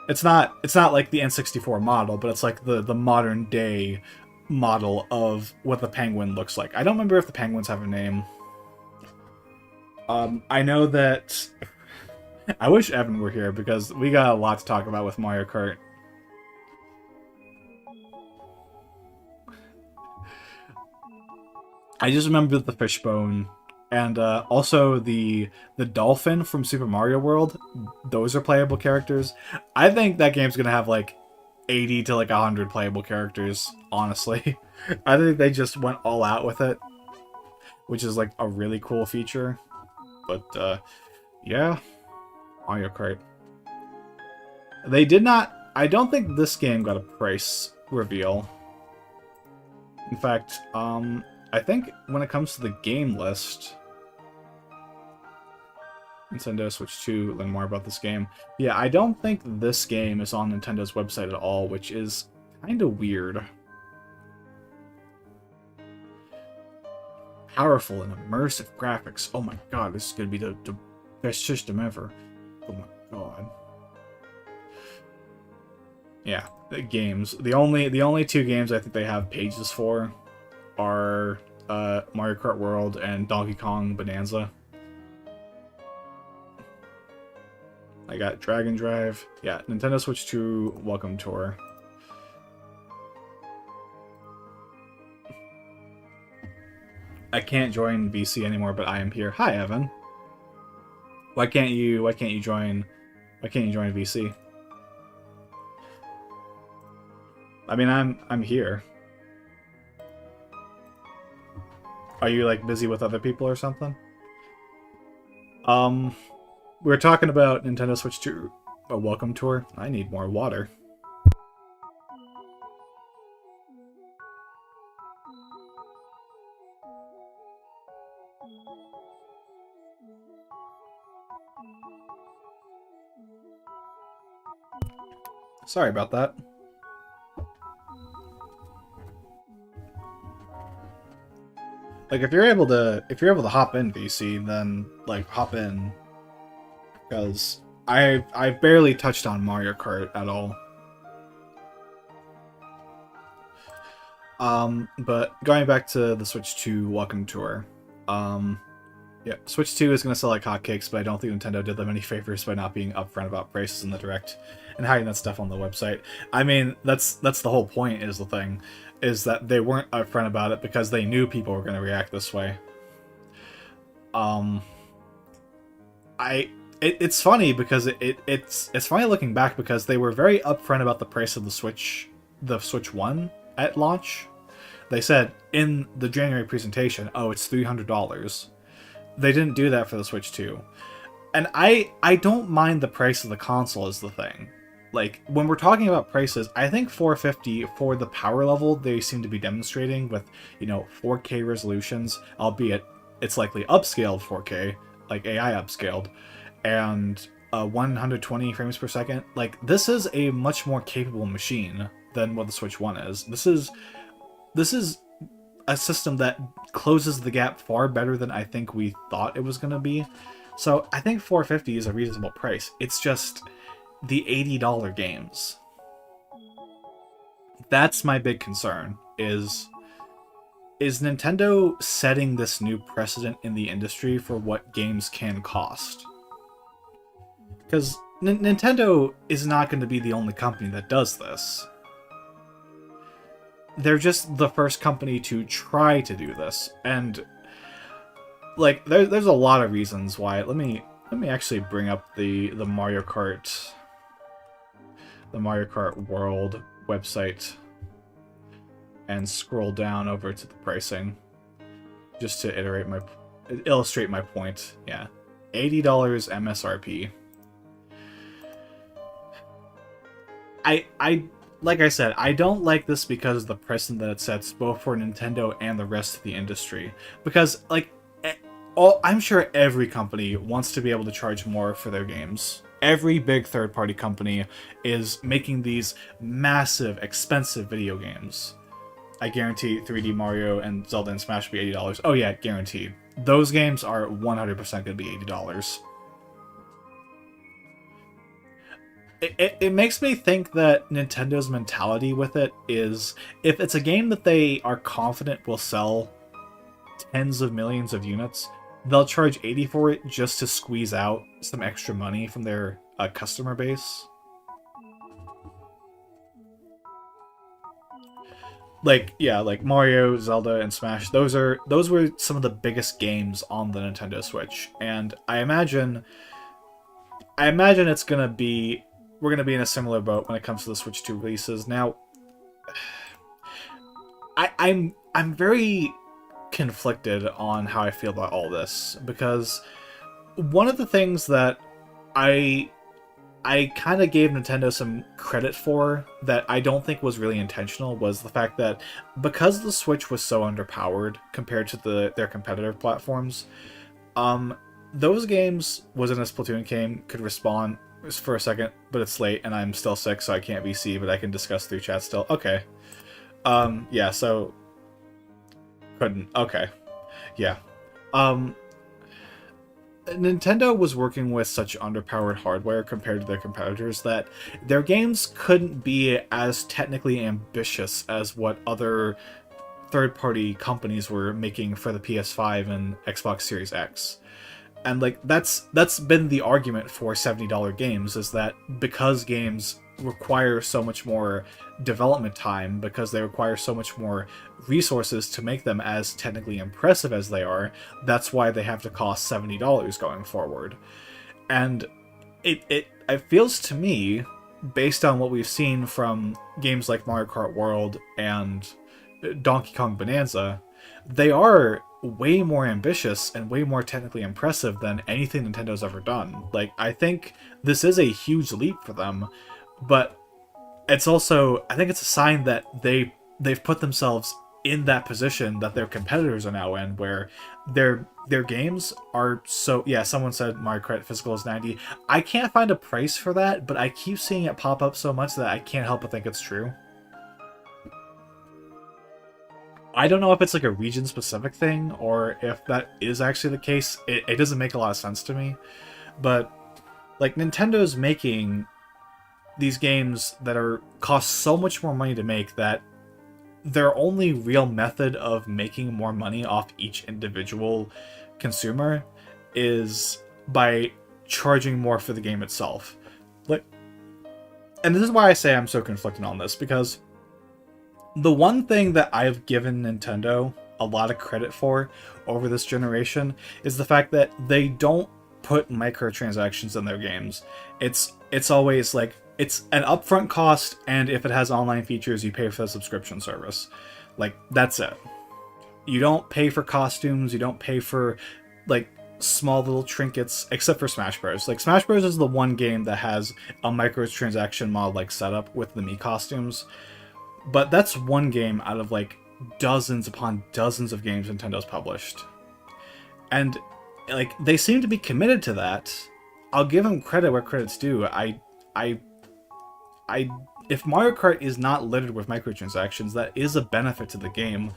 It's not like the N64 model, but it's like the modern day model of what the penguin looks like. I don't remember if the penguins have a name. I know that I wish Evan were here because we got a lot to talk about with Mario Kart. I just remember the fishbone, and also the dolphin from Super Mario World. Those are playable characters. I think that game's gonna have like 80 to like 100 playable characters, honestly. I think they just went all out with it, which is like a really cool feature. But yeah, Mario Kart. They did not... I don't think this game got a price reveal. In fact, I think when it comes to the game list... Nintendo Switch 2, learn more about this game. Yeah, I don't think this game is on Nintendo's website at all, which is kind of weird. Powerful and immersive graphics. Oh my god, this is going to be the best system ever. Oh my god. Yeah, the games. The only two games I think they have pages for are Mario Kart World and Donkey Kong Bonanza. I got Dragon Drive. Yeah, Nintendo Switch 2 Welcome Tour. I can't join VC anymore, but I am here. Hi, Evan. Why can't you join VC? I mean, I'm here. Are you like busy with other people or something? Um, we were talking about Nintendo Switch 2 a welcome tour. I need more water. Sorry about that. Like if you're able to hop in VC, then like hop in, because I barely touched on Mario Kart at all. But going back to the Switch 2 welcome tour, um, yeah, Switch 2 is going to sell like hotcakes, but I don't think Nintendo did them any favors by not being upfront about prices in the direct and hiding that stuff on the website. I mean, that's the whole point. Is the thing, is that they weren't upfront about it because they knew people were going to react this way. Um, it's funny because it's funny looking back because they were very upfront about the price of the Switch 1 at launch. They said in the January presentation, oh, it's $300. They didn't do that for the Switch 2. And I don't mind the price of the console is the thing. Like, when we're talking about prices, I think $450 for the power level they seem to be demonstrating with, 4K resolutions, albeit it's likely upscaled 4K, like AI upscaled, and 120 frames per second. Like, this is a much more capable machine than what the Switch 1 is. This is a system that closes the gap far better than I think we thought it was going to be. So I think $450 is a reasonable price. It's just the $80 games. That's my big concern, is Nintendo setting this new precedent in the industry for what games can cost? Because Nintendo is not going to be the only company that does this. They're just the first company to try to do this, and like there's a lot of reasons why. Let me actually bring up the Mario Kart World website and scroll down over to the pricing just to illustrate my point. Yeah, $80 MSRP. I like I said, I don't like this because of the precedent that it sets both for Nintendo and the rest of the industry. Because, like, I'm sure every company wants to be able to charge more for their games. Every big third-party company is making these massive, expensive video games. I guarantee 3D Mario and Zelda and Smash will be $80. Oh yeah, guaranteed. Those games are 100% going to be $80. It makes me think that Nintendo's mentality with it is, if it's a game that they are confident will sell tens of millions of units, they'll charge $80 for it just to squeeze out some extra money from their customer base. Like, yeah, like Mario, Zelda, and Smash, those were some of the biggest games on the Nintendo Switch, and I imagine it's gonna be, we're gonna be in a similar boat when it comes to the Switch 2 releases. Now, I'm very conflicted on how I feel about all this, because one of the things that I kind of gave Nintendo some credit for that I don't think was really intentional was the fact that because the Switch was so underpowered compared to their competitor platforms, those games, was in a Splatoon game, could respawn for a second, but it's late and I'm still sick, so I can't VC, but I can discuss through chat still. Okay. Yeah, so couldn't. Okay. Yeah. Nintendo was working with such underpowered hardware compared to their competitors that their games couldn't be as technically ambitious as what other third-party companies were making for the PS5 and Xbox Series X. And like that's been the argument for $70 games, is that because games require so much more development time, because they require so much more resources to make them as technically impressive as they are, that's why they have to cost $70 going forward. And it feels to me, based on what we've seen from games like Mario Kart World and Donkey Kong Bonanza, they are way more ambitious and way more technically impressive than anything Nintendo's ever done. Like, I think this is a huge leap for them, but it's also, I think it's a sign that they've put themselves in that position that their competitors are now in, where their games are so, yeah, someone said Mario Kart physical is 90. I can't find a price for that, but I keep seeing it pop up so much that I can't help but think it's true. I don't know if it's like a region specific thing or if that is actually the case. It doesn't make a lot of sense to me, but like Nintendo's making these games that are cost so much more money to make that their only real method of making more money off each individual consumer is by charging more for the game itself. Like, and this is why I say I'm so conflicted on this, because the one thing that I've given Nintendo a lot of credit for over this generation is the fact that they don't put microtransactions in their games. It's always like, it's an upfront cost, and if it has online features, you pay for the subscription service. Like, that's it. You don't pay for costumes, you don't pay for, like, small little trinkets, except for Smash Bros. Like, Smash Bros is the one game that has a microtransaction mod, like, setup with the Mii costumes. But that's one game out of, like, dozens upon dozens of games Nintendo's published. And, like, they seem to be committed to that. I'll give them credit where credit's due. If Mario Kart is not littered with microtransactions, that is a benefit to the game,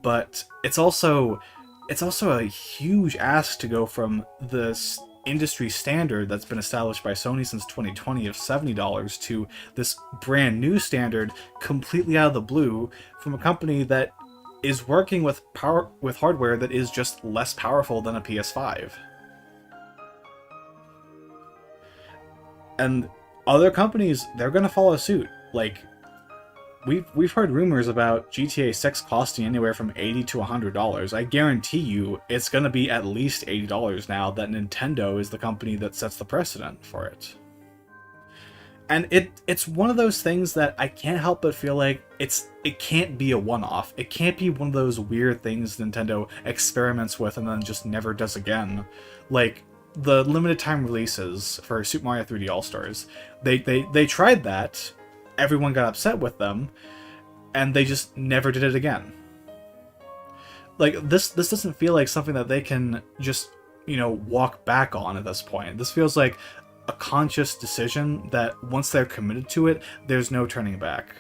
but it's also a huge ask to go from this industry standard that's been established by Sony since 2020 of $70 to this brand new standard completely out of the blue from a company that is working with hardware that is just less powerful than a PS5. And other companies, they're gonna follow suit. Like, we've heard rumors about GTA 6 costing anywhere from $80 to $100. I guarantee you it's gonna be at least $80 now that Nintendo is the company that sets the precedent for it. And it's one of those things that I can't help but feel like it can't be a one-off. It can't be one of those weird things Nintendo experiments with and then just never does again. Like, the limited time releases for Super Mario 3D All-Stars. They tried that, everyone got upset with them, and they just never did it again. Like, this doesn't feel like something that they can just, walk back on at this point. This feels like a conscious decision that once they're committed to it, there's no turning back.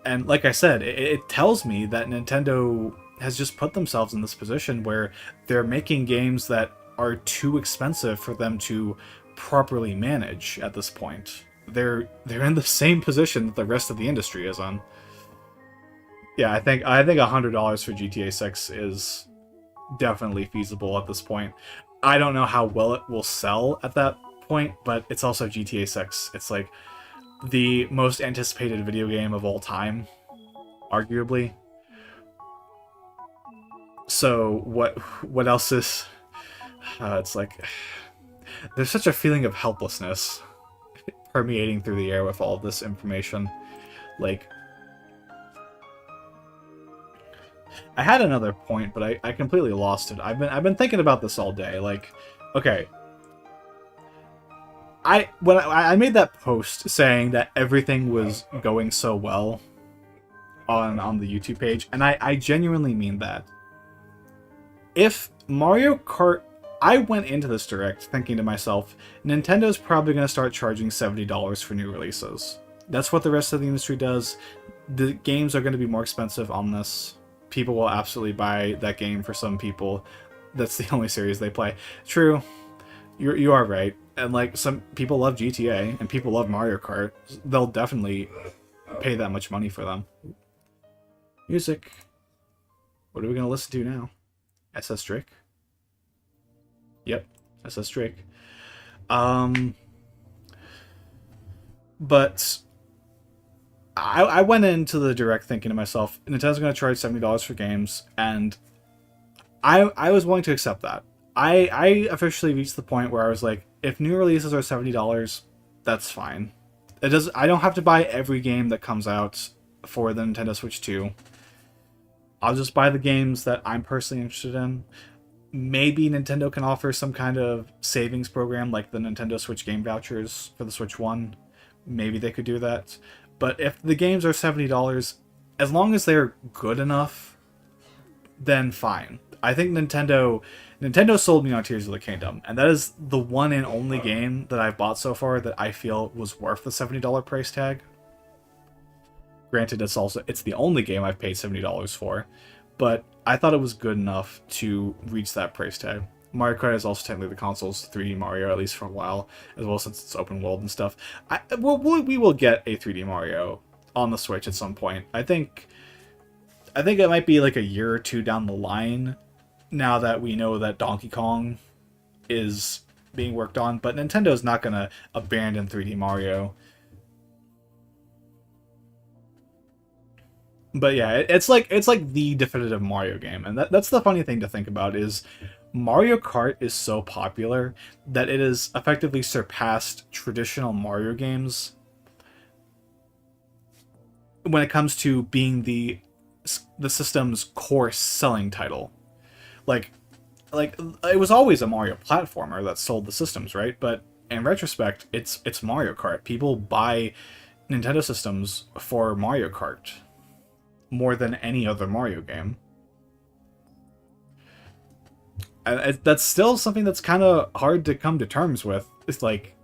And like I said, it tells me that Nintendo has just put themselves in this position where they're making games that are too expensive for them to properly manage at this point. They're in the same position that the rest of the industry is on. Yeah, I think $100 for GTA 6 is definitely feasible at this point. I don't know how well it will sell at that point, but it's also GTA 6. It's like the most anticipated video game of all time, arguably. So what else is... it's like, there's such a feeling of helplessness permeating through the air with all of this information. Like, I had another point, but I completely lost it. I've been thinking about this all day. Like, okay, when I made that post saying that everything was going so well on the YouTube page, and I genuinely mean that. If Mario Kart, I went into this direct thinking to myself, Nintendo's probably going to start charging $70 for new releases. That's what the rest of the industry does. The games are going to be more expensive on this. People will absolutely buy that game for some people. That's the only series they play. True, you are right. And like, some people love GTA and people love Mario Kart. They'll definitely pay that much money for them. Music. What are we going to listen to now? SS Drake? Yep, SS Drake. But I went into the direct thinking to myself, Nintendo's going to charge $70 for games, and I was willing to accept that. I officially reached the point where I was like, if new releases are $70, that's fine. I don't have to buy every game that comes out for the Nintendo Switch 2. I'll just buy the games that I'm personally interested in. Maybe Nintendo can offer some kind of savings program like the Nintendo Switch game vouchers for the Switch 1. Maybe they could do that. But if the games are $70, as long as they're good enough, then fine. I think Nintendo sold me on Tears of the Kingdom, and that is the one and only game that I've bought so far that I feel was worth the $70 price tag. Granted, it's the only game I've paid $70 for, but I thought it was good enough to reach that price tag. Mario Kart is also technically the console's 3D Mario, at least for a while, as well since it's open world and stuff. We will get a 3D Mario on the Switch at some point. I think it might be like a year or two down the line, now that we know that Donkey Kong is being worked on, but Nintendo's not going to abandon 3D Mario. But yeah, it's like the definitive Mario game, and that's the funny thing to think about is Mario Kart is so popular that it has effectively surpassed traditional Mario games when it comes to being the system's core selling title. Like it was always a Mario platformer that sold the systems, right? But in retrospect, it's Mario Kart. People buy Nintendo systems for Mario Kart more than any other Mario game. And that's still something that's kind of hard to come to terms with. It's like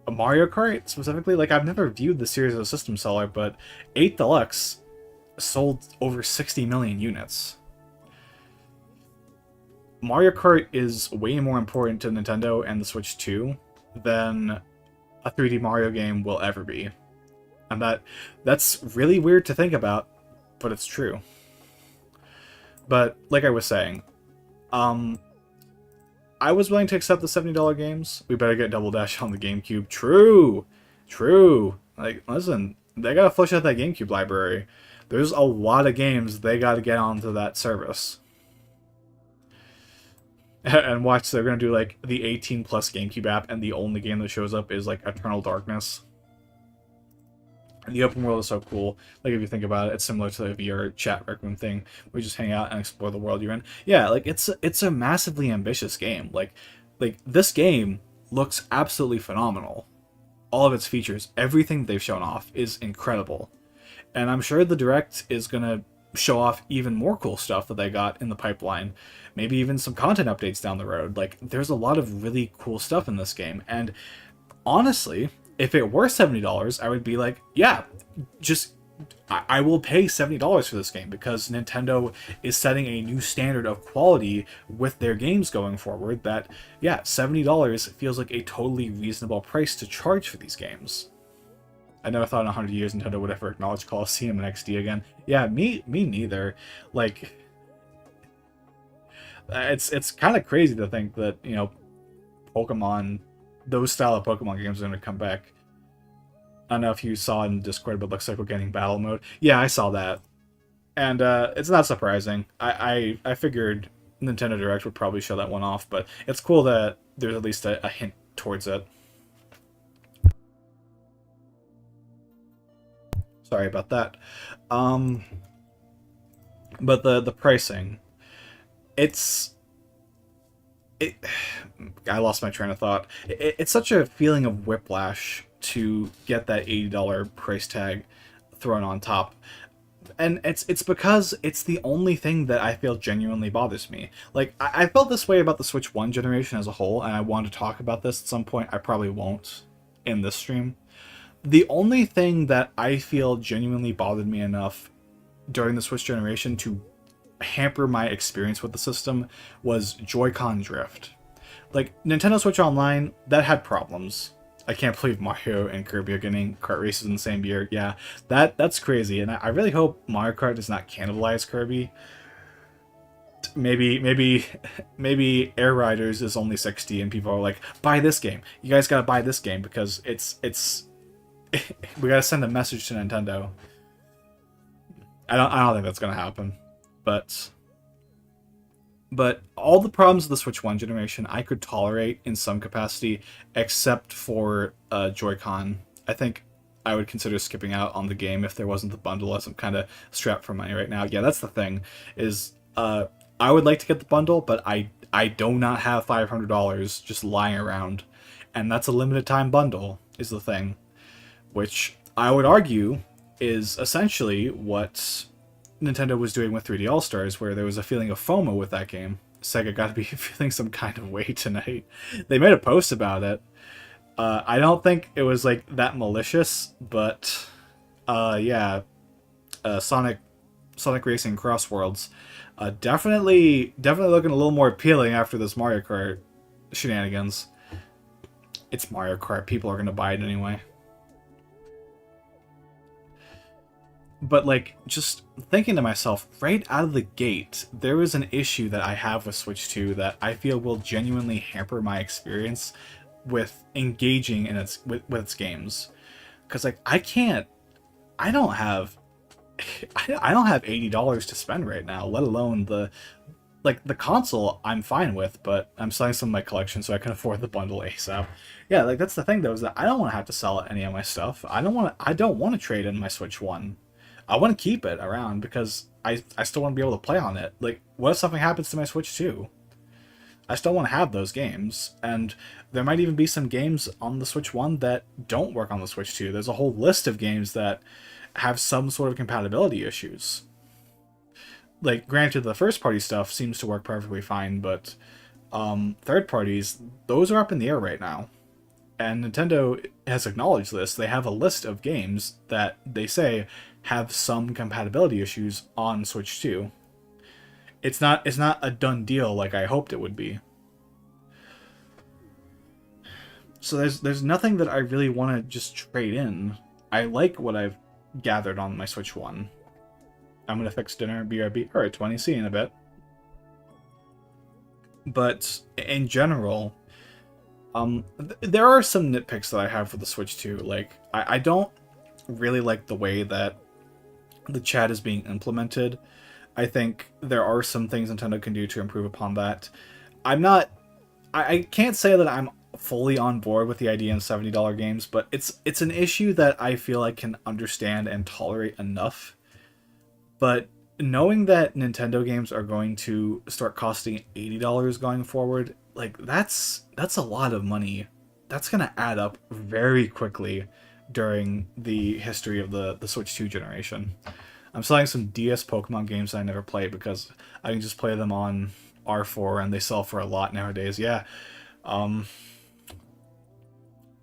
a Mario Kart specifically. Like, I've never viewed the series as a system seller, but 8 Deluxe sold over 60 million units. Mario Kart is way more important to Nintendo and the Switch 2 than a 3D Mario game will ever be. And that's really weird to think about, but it's true. But like I was saying, I was willing to accept the $70 games. We better get Double Dash on the GameCube. True. Like, listen, they gotta flush out that GameCube library. There's a lot of games they gotta get onto that service. And watch, they're gonna do like the 18 plus GameCube app, and the only game that shows up is like Eternal Darkness. And the open world is so cool. Like, if you think about it, it's similar to the VR chat rec room thing, where you just hang out and explore the world you're in. Yeah, like it's a massively ambitious game. Like this game looks absolutely phenomenal. All of its features, everything they've shown off is incredible. And I'm sure the Direct is gonna show off even more cool stuff that they got in the pipeline. Maybe even some content updates down the road. Like, there's a lot of really cool stuff in this game. And honestly, if it were $70, I would be like, yeah, just I will pay $70 for this game, because Nintendo is setting a new standard of quality with their games going forward that, yeah, $70 feels like a totally reasonable price to charge for these games. I never thought in 100 years Nintendo would ever acknowledge Coliseum and XD again. Yeah, me neither. Like, it's kind of crazy to think that, you know, Pokemon, those style of Pokemon games are going to come back. I don't know if you saw in Discord, but it looks like we're getting battle mode. Yeah, I saw that. And it's not surprising. I figured Nintendo Direct would probably show that one off, but it's cool that there's at least a hint towards it. Sorry about that. But the pricing, I lost my train of thought. It's such a feeling of whiplash to get that $80 price tag thrown on top. And it's because it's the only thing that I feel genuinely bothers me. Like, I felt this way about the Switch 1 generation as a whole, and I want to talk about this at some point. I probably won't in this stream. The only thing that I feel genuinely bothered me enough during the Switch generation to hamper my experience with the system was Joy-Con drift. Like, Nintendo Switch Online, that had problems. I can't believe Mario and Kirby are getting kart races in the same year. Yeah, that's crazy, and I really hope Mario Kart does not cannibalize Kirby. Maybe Air Riders is only 60 and people are like, buy this game. You guys gotta buy this game because it's we gotta send a message to Nintendo. I don't think that's gonna happen. But all the problems of the Switch 1 generation I could tolerate in some capacity, except for Joy-Con. I think I would consider skipping out on the game if there wasn't the bundle, as I'm kind of strapped for money right now. Yeah, that's the thing. Is I would like to get the bundle, but I do not have $500 just lying around, and that's a limited time bundle. Is the thing, which I would argue is essentially what Nintendo was doing with 3D All Stars, where there was a feeling of FOMO with that game. Sega got to be feeling some kind of way tonight. They made a post about it. I don't think it was like that malicious, but yeah, Sonic Racing Cross Worlds, definitely looking a little more appealing after this Mario Kart shenanigans. It's Mario Kart. People are gonna buy it anyway. But, like, just thinking to myself, right out of the gate, there is an issue that I have with Switch 2 that I feel will genuinely hamper my experience with engaging in with its games. Because, like, I don't have $80 to spend right now, let alone the console I'm fine with, but I'm selling some of my collection so I can afford the bundle ASAP. Yeah, like, that's the thing, though, is that I don't want to have to sell any of my stuff. I don't want to trade in my Switch 1. I want to keep it around because I still want to be able to play on it. Like, what if something happens to my Switch 2? I still want to have those games, and there might even be some games on the Switch 1 that don't work on the Switch 2. There's a whole list of games that have some sort of compatibility issues. Like, granted, the first-party stuff seems to work perfectly fine, but third parties, those are up in the air right now. And Nintendo has acknowledged this. They have a list of games that they say have some compatibility issues on Switch 2. It's not a done deal like I hoped it would be. So there's nothing that I really want to just trade in. I like what I've gathered on my Switch 1. I'm gonna fix dinner, BRB. Alright, 20, see you in a bit. But in general, there are some nitpicks that I have for the Switch 2. Like, I don't really like the way that the chat is being implemented. I think there are some things Nintendo can do to improve upon that. I can't say that I'm fully on board with the idea in $70 games, but it's an issue that I feel I can understand and tolerate enough. But knowing that Nintendo games are going to start costing $80 going forward, like, that's a lot of money. That's going to add up very quickly during the history of the Switch 2 generation. I'm selling some DS Pokemon games I never played because I can just play them on R4 and they sell for a lot nowadays. Yeah.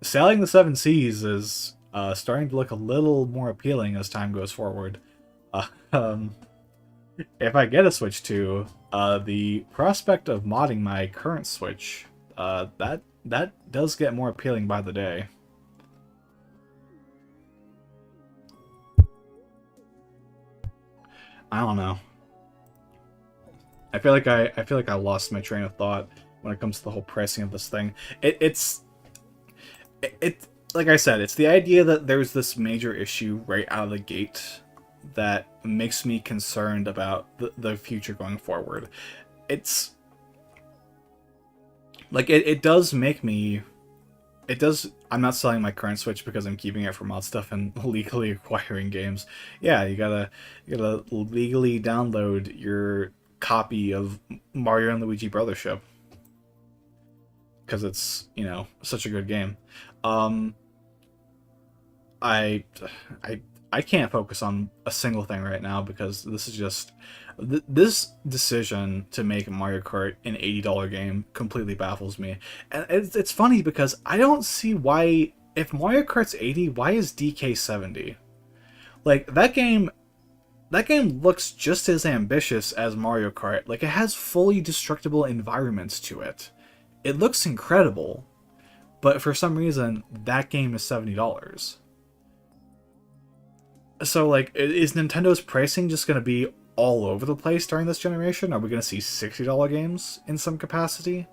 Sailing the Seven Seas is starting to look a little more appealing as time goes forward. If I get a Switch 2, the prospect of modding my current Switch, that does get more appealing by the day. I don't know. I feel like I lost my train of thought when it comes to the whole pricing of this thing. It's like I said, it's the idea that there's this major issue right out of the gate that makes me concerned about the future going forward. It's like it does make me. It does. I'm not selling my current Switch because I'm keeping it for mod stuff and legally acquiring games. Yeah, you gotta legally download your copy of Mario and Luigi Brothership because it's, you know, such a good game. I can't focus on a single thing right now because this is just this decision to make Mario Kart an $80 game completely baffles me. And it's funny because I don't see why, if Mario Kart's 80, why is DK 70? Like, that game looks just as ambitious as Mario Kart. Like, it has fully destructible environments to it. It looks incredible. But for some reason, that game is $70. So, like, is Nintendo's pricing just going to be all over the place during this generation? Are we going to see $60 games in some capacity?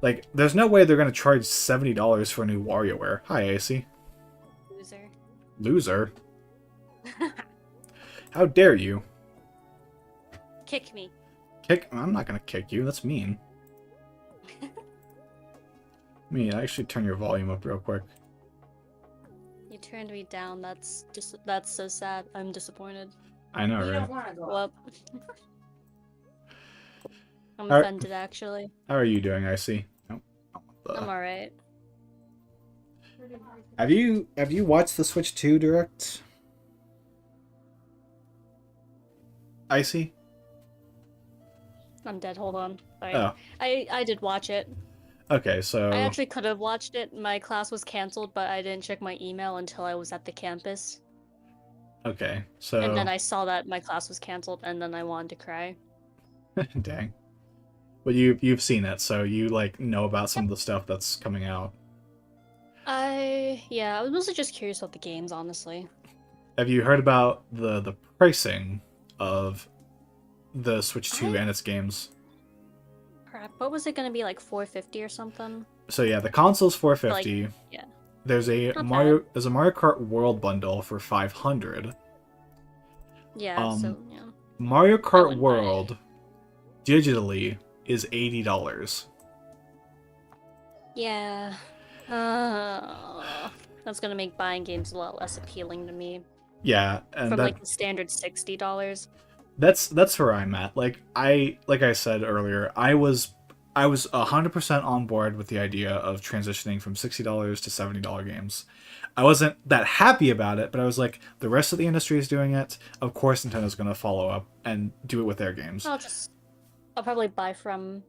Like, there's no way they're going to charge $70 for a new WarioWare. Hi, AC. Loser. Loser? How dare you? Kick me. I'm not going to kick you. That's mean. I actually turn your volume up real quick. turned me down. That's so sad. I'm disappointed. I know, You right? don't want to go. Well, I'm How, offended actually. how are you doing, Icy? Oh, I'm alright. have you watched the Switch 2 Direct? Icy? I'm dead. Hold on. Sorry. Oh, I did watch it. okay, so... I actually could have watched it. My class was canceled, but I didn't check my email until I was at the campus. Okay, And then so... I saw that my class was canceled, and then I wanted to cry. Dang. But you've seen it, so you, like, know about some Yep. of the stuff that's coming out. Yeah, I was mostly just curious about the games, honestly. Have you heard about the pricing of the Switch 2 and its games? Crap, what was it gonna be, like 450 or something? So yeah, the console's Like, $450. yeah. There's a Not Mario Kart World bundle for $500. Yeah, so, yeah. Mario I Kart wouldn't buy it. World digitally is $80. Yeah. That's gonna make buying games a lot less appealing to me. Yeah, and From, that like, the standard $60. that's where I'm at. Like I said earlier, I was 100% on board with the idea of transitioning from $60 to $70 games. I wasn't that happy about it, but I was like, the rest of the industry is doing it. Of course, Nintendo's going to follow up and do it with their games. I'll probably buy from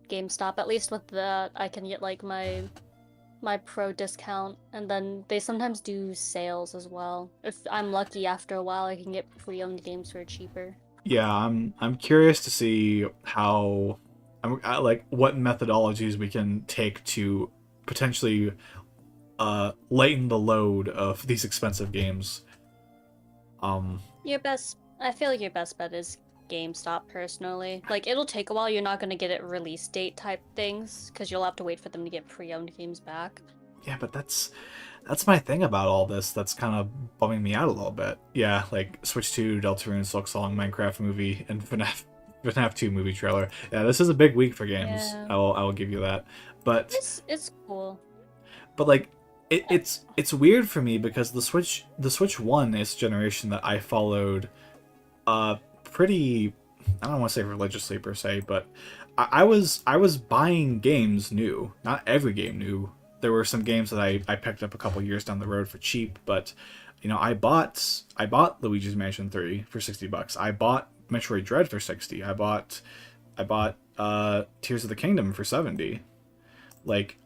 GameStop. At least with that, I can get, like, my pro discount, and then they sometimes do sales as well. If I'm lucky, after a while, I can get pre-owned games for cheaper. Yeah, I'm curious to see how, like what methodologies we can take to potentially lighten the load of these expensive games. I feel like your best bet is GameStop, personally. Like, it'll take a while. You're not gonna get it release date type things, because you'll have to wait for them to get pre-owned games back. Yeah, but that's my thing about all this. That's kind of bumming me out a little bit. Yeah, like Switch 2, Deltarune, Silk Song, Minecraft movie, and FNAF 2 movie trailer. Yeah, this is a big week for games. Yeah. I will give you that. But It's cool. but like it's weird for me because the Switch 1 is a generation that I followed pretty, I don't want to say religiously per se, but I was buying games new. Not every game new. There were some games that I picked up a couple years down the road for cheap, but you know, I bought Luigi's Mansion 3 for $60. I bought Metroid Dread for 60. I bought Tears of the Kingdom for 70. Like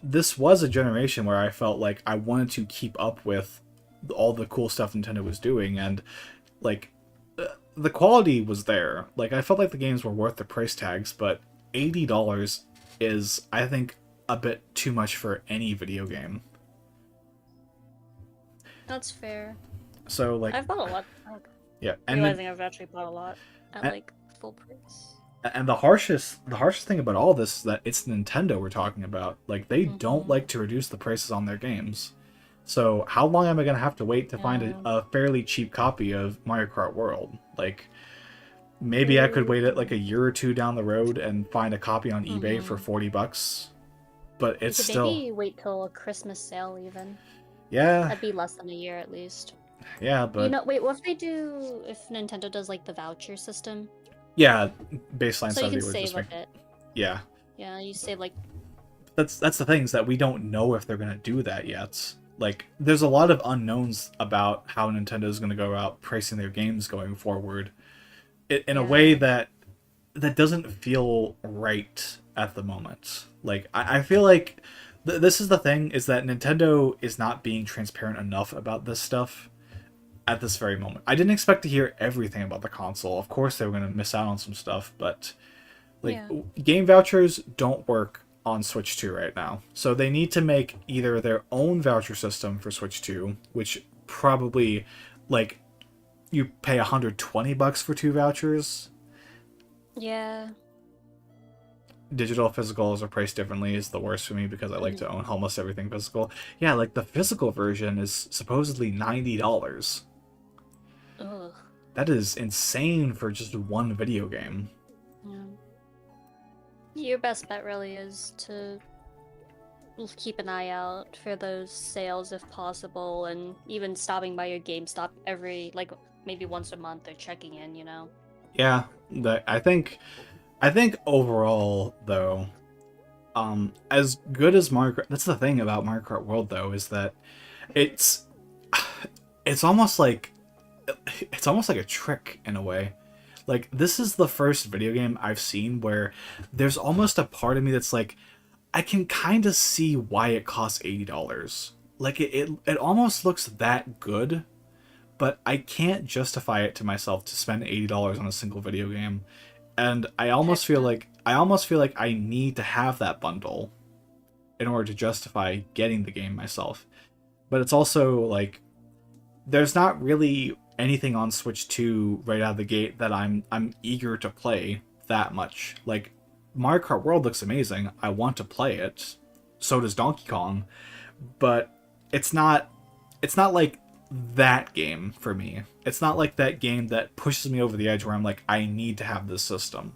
this was a generation where I felt like I wanted to keep up with all the cool stuff Nintendo was doing, and like the quality was there. Like I felt like the games were worth the price tags, but $80 is, I think, a bit too much for any video game. That's fair. So like I've bought a lot. yeah, and Realizing I've actually bought a lot at like full price. and the harshest thing about all this is that it's Nintendo we're talking about. Like they don't like to reduce the prices on their games. So how long am I gonna have to wait to find a fairly cheap copy of Mario Kart World? Like maybe I could wait it like a year or two down the road and find a copy on eBay for $40. But it's You could still maybe wait till a Christmas sale even. yeah, That'd be less than a year at least. yeah, but Wait, what if Nintendo does like the voucher system? yeah, baseline So you 70 can was save just a like bit. yeah. Yeah, you save like That's the thing, is that we don't know if they're gonna do that yet. Like there's a lot of unknowns about how Nintendo is gonna go about pricing their games going forward, in a way that doesn't feel right at the moment. Like I feel like this is the thing, is that Nintendo is not being transparent enough about this stuff at this very moment. I didn't expect to hear everything about the console. Of course they were going to miss out on some stuff, but like game vouchers don't work on Switch 2 right now. So they need to make either their own voucher system for Switch 2, which probably like you pay $120 for 2 vouchers. yeah. Digital physicals are priced differently is the worst for me because I like to own almost everything physical. Yeah, like the physical version is supposedly $90. Ugh. That is insane for just one video game. Yeah. Your best bet really is to keep an eye out for those sales if possible, and even stopping by your GameStop every like maybe once a month or checking in, you know. Yeah, I think overall though, as good as Mario Kart, that's the thing about Mario Kart World though, is that it's it's almost like it's almost like a trick in a way. Like, this is the first video game I've seen where there's almost a part of me that's like, I can kind of see why it costs $80. Like, it almost looks that good, but I can't justify it to myself to spend $80 on a single video game. And Heck no. I almost feel like I need to have that bundle in order to justify getting the game myself. But it's also like, there's not really anything on Switch 2 right out of the gate that I'm eager to play that much. Like, Mario Kart World looks amazing. I want to play it. So does Donkey Kong, but it's not like that game for me. It's not like that game that pushes me over the edge where I'm like, I need to have this system.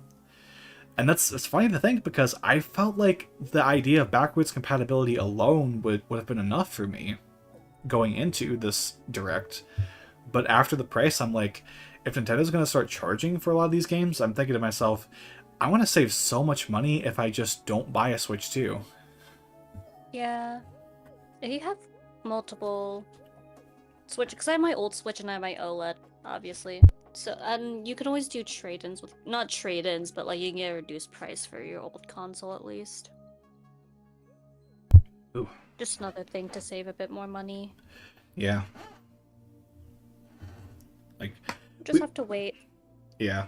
And it's funny to think because I felt like the idea of backwards compatibility alone would have been enough for me going into this direct. But after the price, I'm like, if Nintendo's going to start charging for a lot of these games, I'm thinking to myself, I want to save so much money if I just don't buy a Switch 2. Yeah. If you have multiple Switch, because I have my old Switch and I have my OLED, obviously. So, and you can always do trade-ins with, not trade-ins, but like you can get a reduced price for your old console at least. Ooh. Just another thing to save a bit more money. Yeah. Like, Just have to wait. yeah.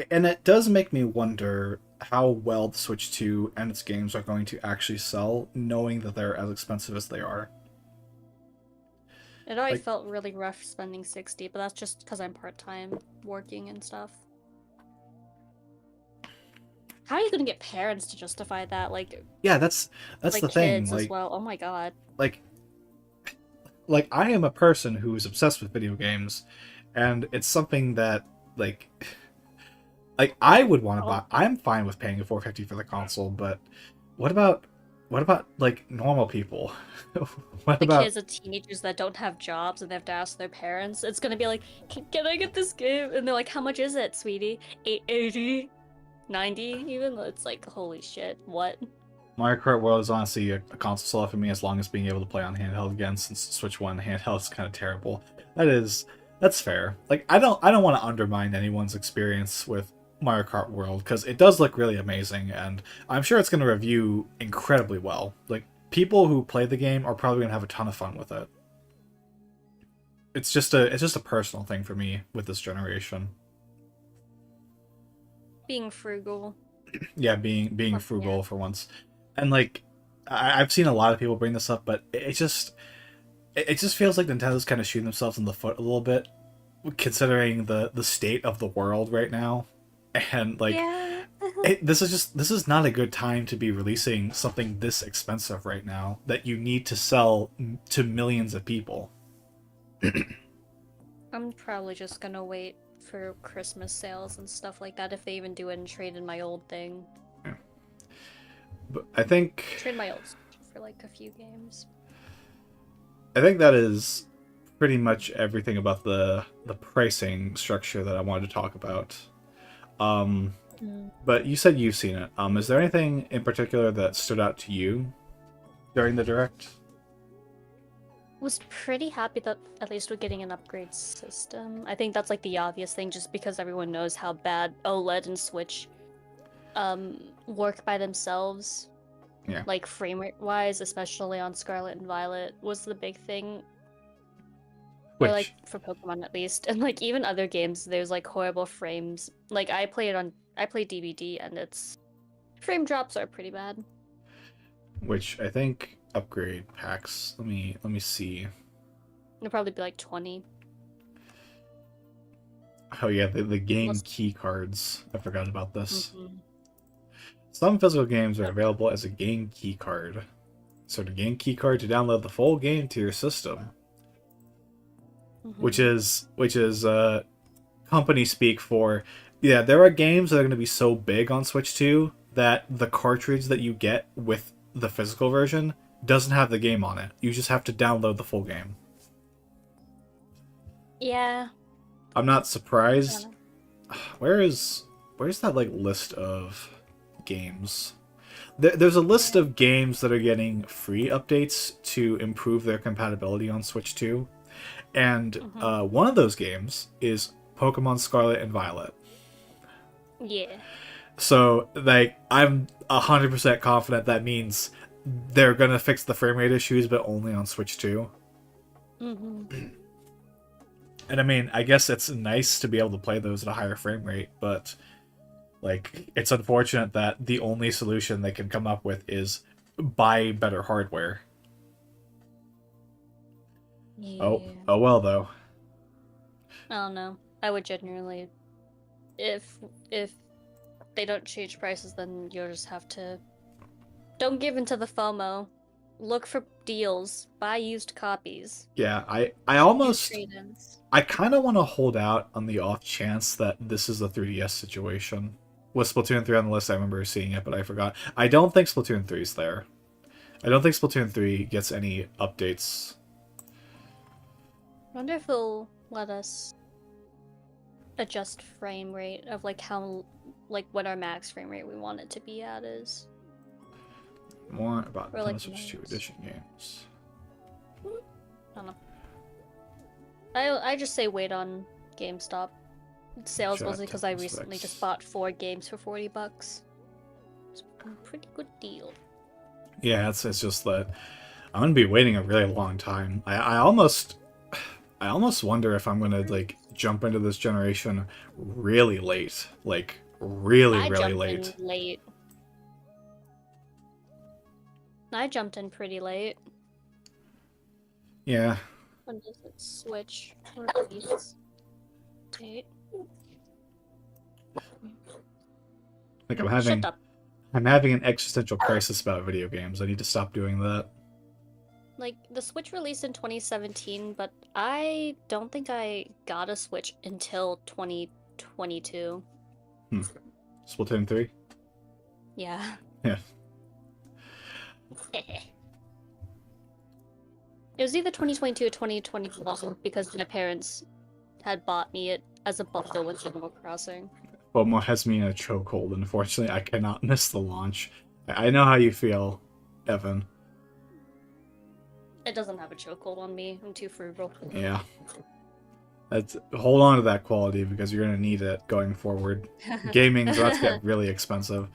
And it does make me wonder how well the Switch 2 and its games are going to actually sell, knowing that they're as expensive as they are. It already Like, felt really rough spending 60, but that's just because I'm part-time working and stuff. How are you gonna get parents to justify that? yeah, that's Like the thing. kids as well. Oh my god. Like like I am a person who is obsessed with video games, and it's something that like I would want to buy. Oh, I'm fine with paying a 450 for the console, but what about what about like normal people? What the about kids and teenagers that don't have jobs and they have to ask their parents. It's gonna be like, can I get this game? And they're like, how much is it, sweetie? 880? 90 even? It's like, holy shit, what? Mario Kart World is honestly a console seller for me as long as being able to play on handheld again, since Switch One handheld is kind of terrible. That's fair. Like, I don't want to undermine anyone's experience with Mario Kart World because it does look really amazing, and I'm sure it's going to review incredibly well. Like, people who play the game are probably going to have a ton of fun with it. It's just a personal thing for me with this generation. Being frugal. Yeah, being Yeah. frugal for once, and like I've seen a lot of people bring this up, but it just feels like Nintendo's kind of shooting themselves in the foot a little bit, considering the state of the world right now, and like Yeah. this is not a good time to be releasing something this expensive right now that you need to sell to millions of people. I'm probably just gonna wait for Christmas sales and stuff like that if they even do it and trade in my old thing. Yeah. But I think Trade my old for like a few games. that is pretty much everything about the pricing structure that I wanted to talk about. Um, but you said you've seen it. Is there anything in particular that stood out to you during the direct? Was pretty happy that at least we're getting an upgrade system. I think that's like the obvious thing just because everyone knows how bad OLED and Switch work by themselves. Yeah. Like frame rate wise, especially on Scarlet and Violet was the big thing. Or like Which, for Pokemon at least. And like even other games there's like horrible frames. Like I play DVD and its frame drops are pretty bad. which I think upgrade packs. Let me see. It'll probably be like 20. Oh yeah, the game Unless... key cards. I forgot about this. Mhm. Some physical games are available as a game key card. So the game key card to download the full game to your system, which Mhm. is company speak for, yeah, there are games that are going to be so big on Switch 2 that the cartridge that you get with the physical version doesn't have the game on it. You just have to download the full game. Yeah. I'm not I surprised. don't Where's that like list of games? There's a list of games that are getting free updates to improve their compatibility on Switch 2, and know. one of those games is Pokemon Scarlet and Violet. Yeah. So, like, I'm 100% confident that means they're gonna fix the frame rate issues, but only on Switch 2. Mm-hmm. And I mean, I guess it's nice to be able to play those at a higher frame rate, but like, it's unfortunate that the only solution they can come up with is buy better hardware. Yeah. Oh well, though. I don't know. I would genuinely, if they don't change prices, then you'll just have to don't give into the FOMO. Look for deals. Buy used copies. Yeah, Do trade-ins. I kind of want to hold out on the off chance that this is a 3DS situation. With Splatoon 3 on the list, I remember seeing it, but I forgot. I don't think Splatoon 3 is there. I don't think Splatoon 3 gets any updates. I wonder if it'll let us adjust frame rate of like how like what our max frame rate we want it to be at is. More about Or like Nintendo Switch 2 modes. edition games. I don't know. I just say wait on GameStop sales Chat mostly because I technical recently specs. just bought 4 games for $40. It's a pretty good deal. Yeah, it's just that I'm gonna be waiting a really long time. I almost wonder if I'm gonna like jump into this generation really late, like really I really jumped in late. late. I jumped in pretty late. Yeah, When does it switch? Release date. like Shut up. I'm having an existential crisis about video games. I need to stop doing that. Like, the Switch released in 2017, but I don't think I got a Switch until 2022. Splatoon 3. Yeah. Yeah. It was either 2022 or 2021 because my parents had bought me it as a bundle with Animal Crossing. FOMO has me in a chokehold. Unfortunately, I cannot miss the launch. I know how you feel, Evan. It doesn't have a chokehold on me. I'm too frugal. Yeah. Hold on to that quality because you're gonna need it going forward. Gaming's about to get really expensive.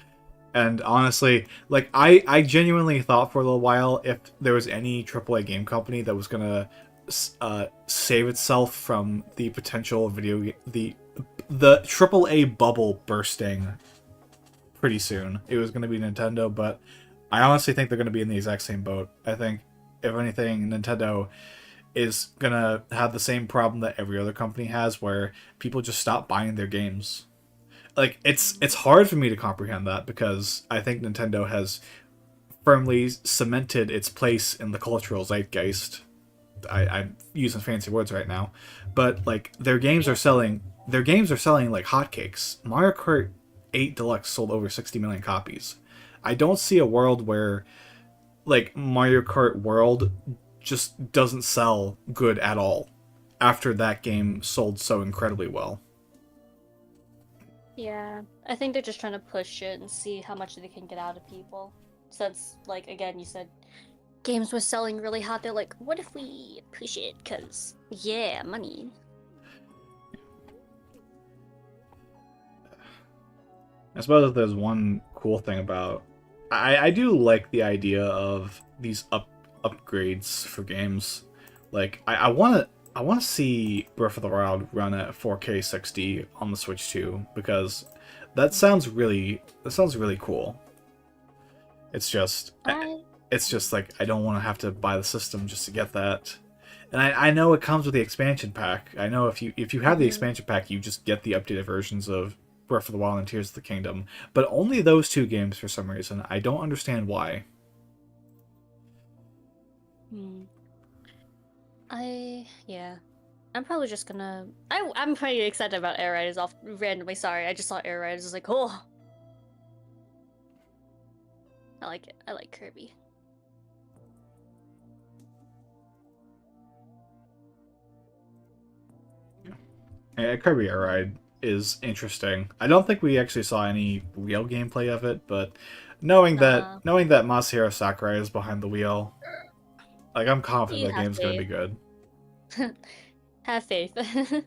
And honestly, like I genuinely thought for a little while if there was any AAA game company that was gonna save itself from the potential the AAA bubble bursting pretty soon, it was gonna be Nintendo. But I honestly think they're gonna be in the exact same boat. I think if anything, Nintendo is gonna have the same problem that every other company has, where people just stop buying their games. Like it's hard for me to comprehend that because I think Nintendo has firmly cemented its place in the cultural zeitgeist. I'm using fancy words right now, but like their games are selling like hotcakes. Mario Kart 8 Deluxe sold over 60 million copies. I don't see a world where like Mario Kart World just doesn't sell good at all after that game sold so incredibly well. Yeah, I think they're just trying to push it and see how much they can get out of people. Since, like, again, you said games were selling really hot, they're like, what if we push it? Because, yeah, money. I suppose if there's one cool thing about I do like the idea of these upgrades for games. Like I wanna see Breath of the Wild run at 4K 60 on the Switch 2 because that sounds really cool. It's just I it's just like I don't want to have to buy the system just to get that. And I know it comes with the expansion pack. I know if you have the Mhm. expansion pack, you just get the updated versions of Breath of the Wild and Tears of the Kingdom. But only those two games for some reason. I don't understand why. Hmm. Yeah. I'm probably just gonna. I'm pretty excited about Air Riders off randomly. Sorry, I just saw Air Riders. I was like, oh, I like it. I like Kirby. Kirby Air Ride is interesting. I don't think we actually saw any real gameplay of it, but knowing that Nah, Masahiro Sakurai is behind the wheel, like I'm confident you that have game's gonna be faith. good. Have faith.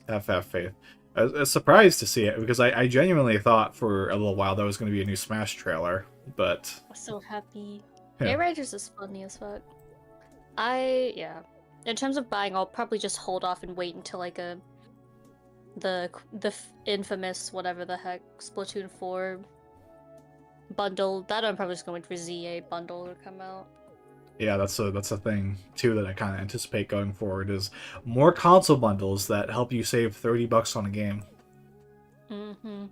Have faith. I was surprised to see it because I genuinely thought for a little while that was going to be a new Smash trailer, but I'm so happy. yeah, Air Riders is funny as fuck. Yeah. In terms of buying, I'll probably just hold off and wait until like the infamous whatever the heck Splatoon 4 bundle. That I'm probably just going for ZA bundle to come out. yeah, that's a thing too that I kind of anticipate going forward is more console bundles that help you save $30 on a game. Mm-hmm.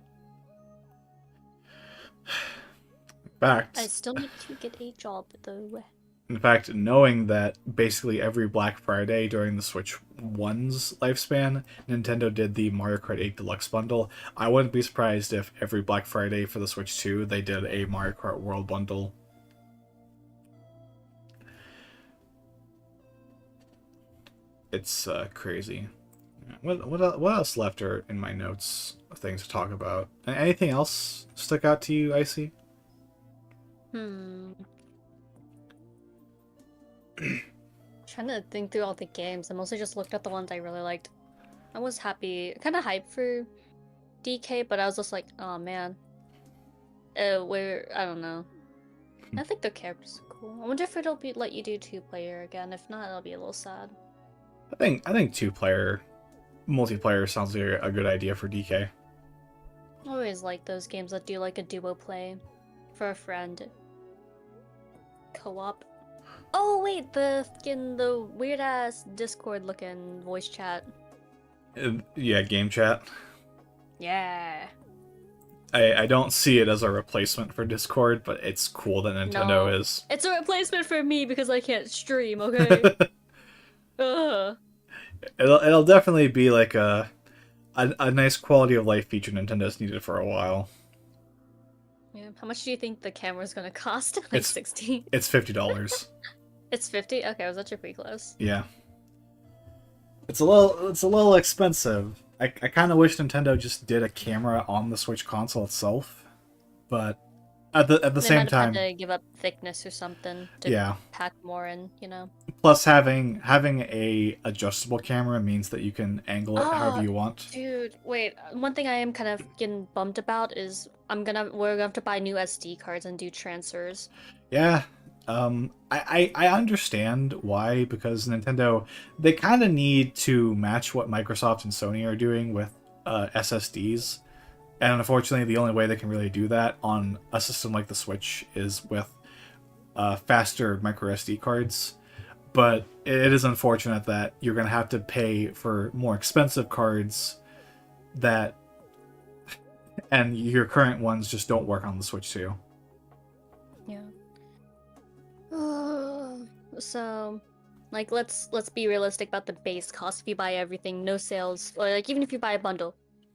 I fact, still need to get a job though. in fact, knowing that basically every Black Friday during the Switch One's lifespan, Nintendo did the Mario Kart 8 Deluxe bundle, I wouldn't be surprised if every Black Friday for the Switch 2 they did a Mario Kart World bundle. It's crazy. What else left are in my notes of things to talk about? Anything else stick out to you, Icy? Hmm. Trying to think through all the games. I mostly just looked at the ones I really liked. I was happy, kind of hyped for DK, but I was just like, oh man. I don't know. I think the characters are cool. I wonder if it'll be let you do 2-player again. If not, it'll be a little sad. I think two-player multiplayer sounds like a good idea for DK. I always like those games that do like a duo play for a friend. Co-op. Oh wait, the weird ass Discord looking voice chat. Yeah, game chat. Yeah. I don't see it as a replacement for Discord, but it's cool that No. Nintendo is. It's a replacement for me because I can't stream, okay? Ugh. It'll definitely be like a nice quality of life feature Nintendo's needed for a while. Yeah. How much do you think the camera's gonna cost? Like It's 60? it's $50. It's 50? Okay, I was actually pretty close. Yeah, it's a little expensive. I kind of wish Nintendo just did a camera on the Switch console itself, but at the They same might have had time, to give up thickness or something to yeah. pack more in, you know? Plus, having a adjustable camera means that you can angle it however Oh, you want. dude, wait. One thing I am kind of getting bummed about is we're gonna have to buy new SD cards and do transfers. Yeah, I understand why, because Nintendo, they kind of need to match what Microsoft and Sony are doing with SSDs, and unfortunately, the only way they can really do that on a system like the Switch is with faster micro SD cards. But it is unfortunate that you're going to have to pay for more expensive cards that, and your current ones just don't work on the Switch too. Yeah. So, like, let's be realistic about the base cost. If you buy everything, no sales, or like even if you buy a bundle,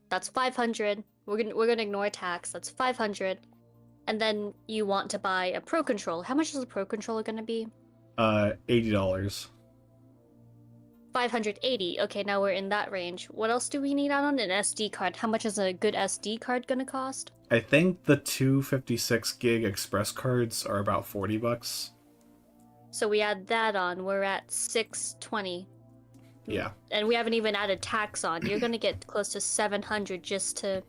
that's 500. We're gonna ignore tax. That's 500, and then you want to buy a Pro Controller. How much is a Pro Controller gonna be? $80. 580. Okay, now we're in that range. What else do we need on an SD card? How much is a good SD card gonna cost? I think the 256 gig express cards are about $40. So we add that on, we're at 620. Yeah. And we haven't even added tax on. You're gonna get close to 700 just to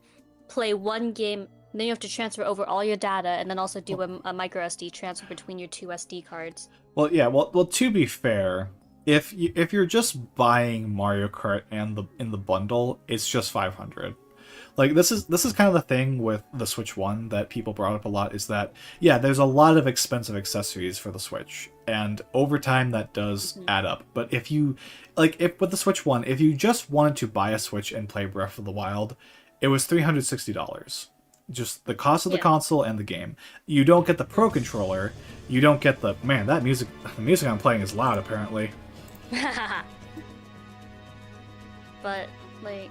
play one game. Then you have to transfer over all your data and then also do a micro SD transfer between your two SD cards. Well, yeah. Well, to be fair, if you're just buying Mario Kart and in the bundle, it's just 500. Like this is kind of the thing with the Switch One that people brought up a lot is that yeah, there's a lot of expensive accessories for the Switch, and over time that does add up. But if with the Switch One, if you just wanted to buy a Switch and play Breath of the Wild, it was $360. Just the cost of the Yeah. console and the game. You don't get the Pro Controller. You don't get the the music I'm playing is loud apparently. But, like,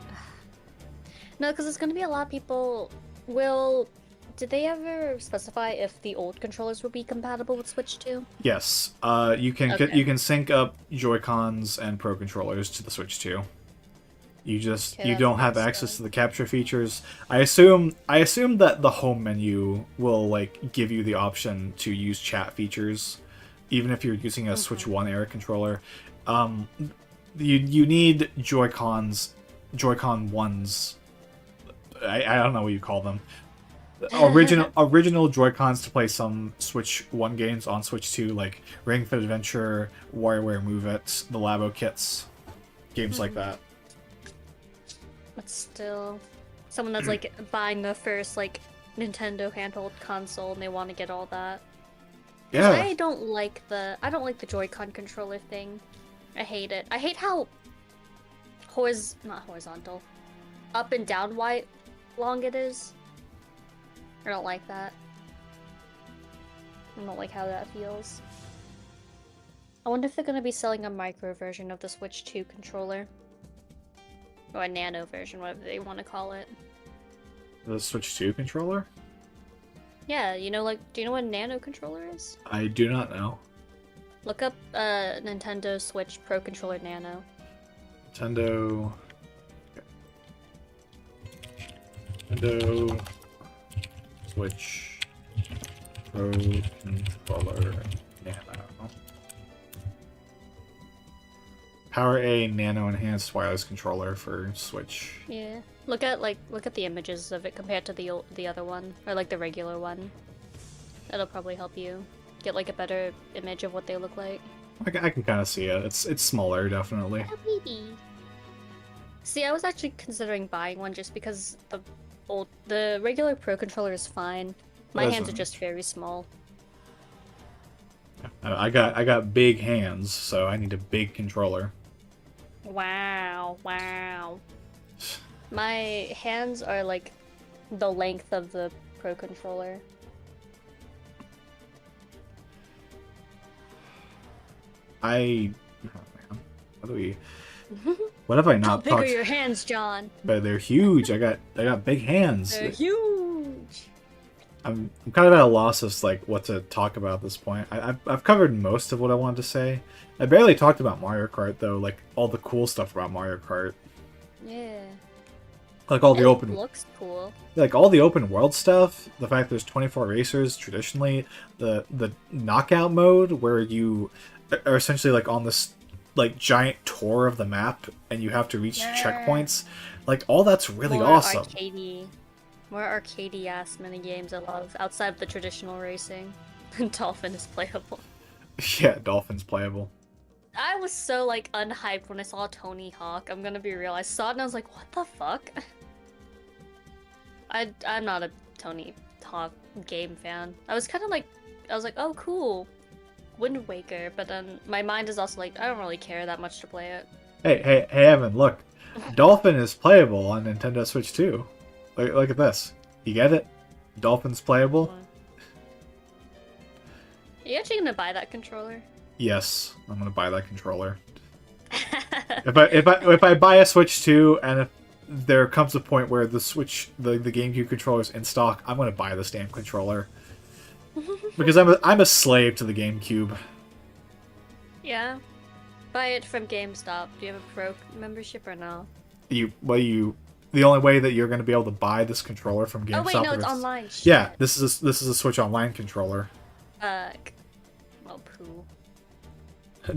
no, because it's gonna be a lot of people will Did they ever specify if the old controllers would be compatible with Switch 2? Yes. You can Okay. you can sync up Joy-Cons and Pro controllers to the Switch 2. Okay, You that's don't have nice access then. to the capture features. I assume that the home menu will like give you the option to use chat features, even if you're using a Switch Mm-hmm. 1 era controller. Um, you need Joy-Con ones. I don't know what you call them. Original Joy-Cons to play some Switch 1 games on Switch 2, like Ring Fit Adventure, WarioWare Move It, the Labo kits, games like Mhm. that. But still, someone that's like buying the first like Nintendo handheld console and they want to get all that. Cause Yeah, I don't like the Joy-Con controller thing. I hate it. I hate how not horizontal, up and down wide long it is. I don't like that. I don't like how that feels. I wonder if they're gonna be selling a micro version of the Switch 2 controller. Or a nano version, whatever they want to call it. the Switch 2 controller? Yeah, you know, like, do you know what a nano controller is? I do not know. Look up Nintendo Switch Pro Controller Nano. Nintendo. Nintendo Switch Pro controller Nano. Power A Nano enhanced wireless controller for Switch. Yeah. Look at the images of it compared to the other one, or like the regular one. That'll probably help you get like a better image of what they look like. I can kind of see it. It's smaller, definitely. Oh, baby. See, I was actually considering buying one just because the regular Pro controller is fine. My hands are Doesn't. just very small. I got big hands, so I need a big controller. Wow, wow. My hands are like the length of the Pro controller. I. Oh man, what do we? What have I How not big are talked? your hands, John? But they're huge. I got big hands. They're huge. I'm kind of at a loss as like what to talk about at this point. I've covered most of what I wanted to say. I barely talked about Mario Kart though, like all the cool stuff about Mario Kart, Yeah. like all the It looks cool. all the open world stuff. The fact there's 24 racers traditionally, the knockout mode where you are essentially like on this like giant tour of the map and you have to reach Yeah. checkpoints. Like all that's really More awesome. arcadey. More arcadey ass mini games I love, outside of the traditional racing. Dolphin is playable. Yeah, Dolphin's playable. I was so like unhyped when I saw Tony Hawk. I'm gonna be real. I saw it and I was like, what the fuck? I'm not a Tony Hawk game fan. I was like, oh cool, Wind Waker, but then my mind is also like, I don't really care that much to play it. Hey, Evan, look. Dolphin is playable on Nintendo Switch too. Look at this. You get it? Dolphin's playable? Are you actually gonna buy that controller? Yes, I'm gonna buy that controller. If I buy a Switch 2 and if there comes a point where the GameCube controller is in stock, I'm gonna buy this damn controller. Because I'm a slave to the GameCube. Yeah. Buy it from GameStop. Do you have a pro membership or no? The only way that you're gonna be able to buy this controller from GameStop. Oh wait, no, it's online. Shit. Yeah, this is a Switch Online controller. Fuck. Well, poo.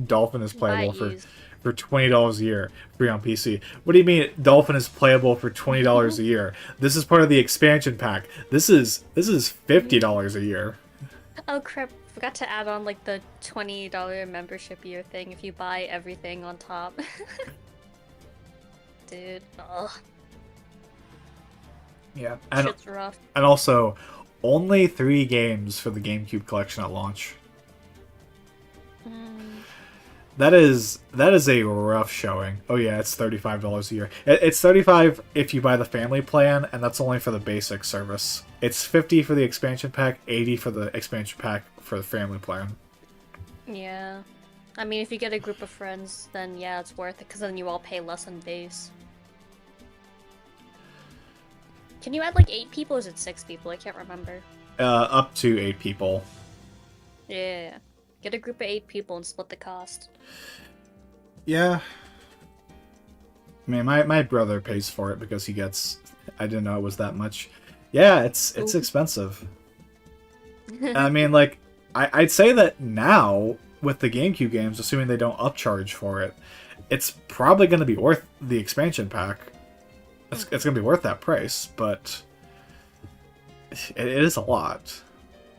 Dolphin is playable Buy it for used. $20 a year, free on PC. What do you mean Dolphin is playable for $20 a year? This is part of the expansion pack. This is $50 a year. Oh crap! Forgot to add on like the $20 membership year thing if you buy everything on top. Dude, ugh, Yeah, shit's rough. and also only 3 games for the GameCube collection at launch. Mm. That is a rough showing. Oh yeah, it's $35 a year. It's $35 if you buy the family plan, and that's only for the basic service. It's $50 for the expansion pack, $80 for the expansion pack for the family plan. Yeah. I mean, if you get a group of friends, then yeah, it's worth it, because then you all pay less on base. Can you add like 8 people or is it 6 people? I can't remember. Up to 8 people. Yeah. Get a group of 8 people and split the cost. Yeah. I mean, my brother pays for it because he gets... I didn't know it was that much. Yeah, it's expensive. I mean, like, I'd say that now, with the GameCube games, assuming they don't upcharge for it, it's probably going to be worth the expansion pack. It's going to be worth that price, but it is a lot.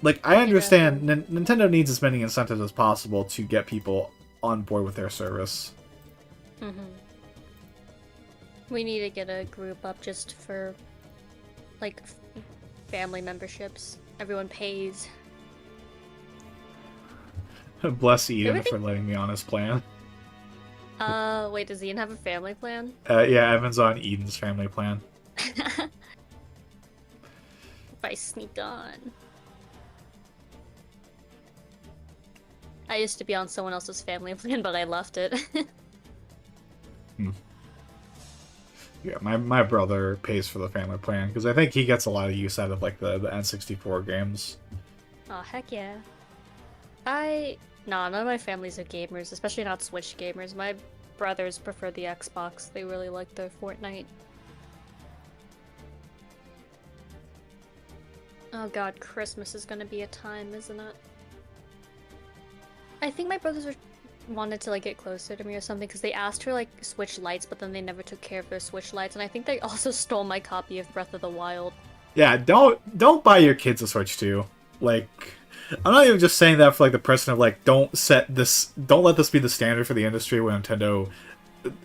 Like, I understand Nintendo needs as many incentives as possible to get people on board with their service. Mm-hmm. We need to get a group up just for, like, family memberships. Everyone pays. Bless Ian for letting me on his plan. Wait, does Ian have a family plan? Yeah, Evan's on Eden's family plan. If I sneaked on. I used to be on someone else's family plan, but I left it. Yeah, my brother pays for the family plan because I think he gets a lot of use out of like the N64 games. Oh, heck yeah. Nah, none of my families are gamers, especially not Switch gamers. My brothers prefer the Xbox. They really like their Fortnite. Oh god, Christmas is gonna be a time, isn't it? I think my brothers wanted to like get closer to me or something because they asked for like Switch lights, but then they never took care of their Switch lights, and I think they also stole my copy of Breath of the Wild. Yeah, don't buy your kids a Switch 2. Like, I'm not even just saying that for like the precedent of like don't let this be the standard for the industry when Nintendo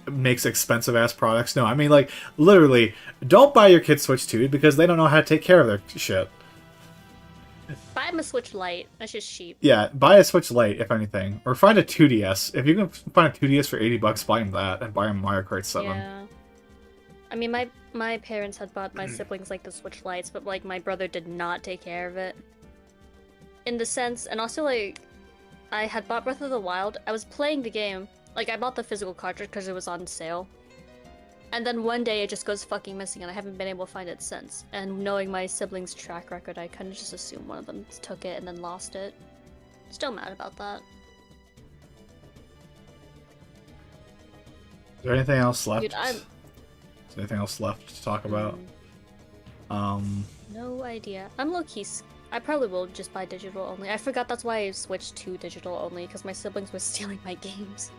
makes expensive ass products. No, I mean like literally don't buy your kids Switch 2 because they don't know how to take care of their shit. Buy them a Switch Lite. That's just cheap. Yeah, buy a Switch Lite if anything, or find a 2DS. If you can find a 2DS for $80, buy them that and buy them Mario Kart 7. Yeah. I mean, my parents had bought my siblings like the Switch Lites, but like my brother did not take care of it. In the sense, and also like, I had bought Breath of the Wild. I was playing the game. Like, I bought the physical cartridge because it was on sale. And then one day it just goes fucking missing and I haven't been able to find it since. And knowing my siblings' track record, I kind of just assumed one of them took it and then lost it. Still mad about that. Is there anything else left? Dude, Is there anything else left to talk about? No idea. I'm low-key... I probably will just buy digital only. I forgot that's why I switched to digital only, because my siblings were stealing my games.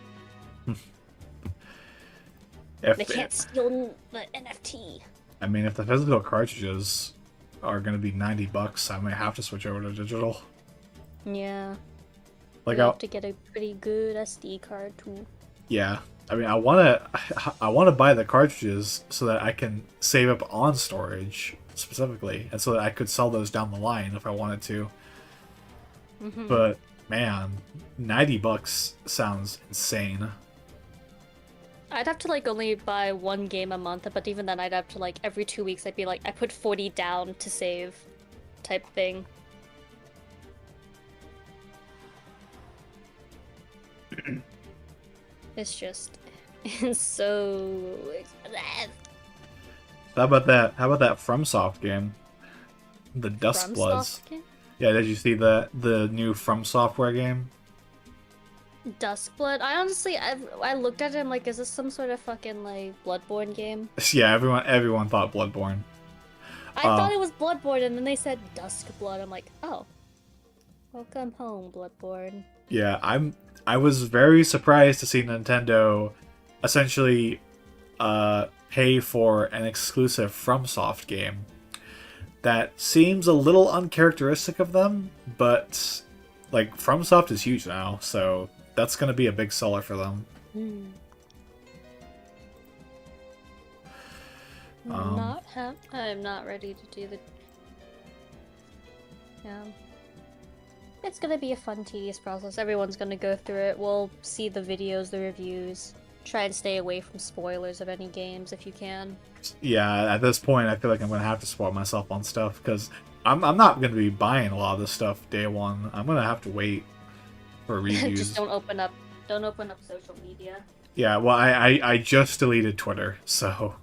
They can't steal the NFT. I mean, if the physical cartridges are going to be $90, I might have to switch over to digital. Yeah. Like, I'll have to get a pretty good SD card too. Yeah. I mean, I want to buy the cartridges so that I can save up on storage specifically, and so that I could sell those down the line if I wanted to. But man, $90 sounds insane. I'd have to like only buy one game a month, but even then I'd have to like every 2 weeks I'd be like, I put 40 down to save type thing. It's just it's so expensive. How about that? How about that FromSoft game? The Dustbloods. Yeah, did you see the new From Software game? Dustblood? I honestly, I looked at it and I'm like, is this some sort of fucking like Bloodborne game? Yeah, everyone thought Bloodborne. I thought it was Bloodborne, and then they said Duskblood. I'm like, oh, welcome home, Bloodborne. Yeah, I was very surprised to see Nintendo essentially pay for an exclusive FromSoft game. That seems a little uncharacteristic of them, but like FromSoft is huge now, so that's going to be a big seller for them. I'm not ready to do the. Yeah. It's gonna be a fun, tedious process. Everyone's gonna go through it. We'll see the videos, the reviews. Try and stay away from spoilers of any games if you can. Yeah, at this point, I feel like I'm gonna have to spoil myself on stuff because I'm not gonna be buying a lot of this stuff day one. I'm gonna have to wait for reviews. Just don't open up social media. Yeah, well, I just deleted Twitter, so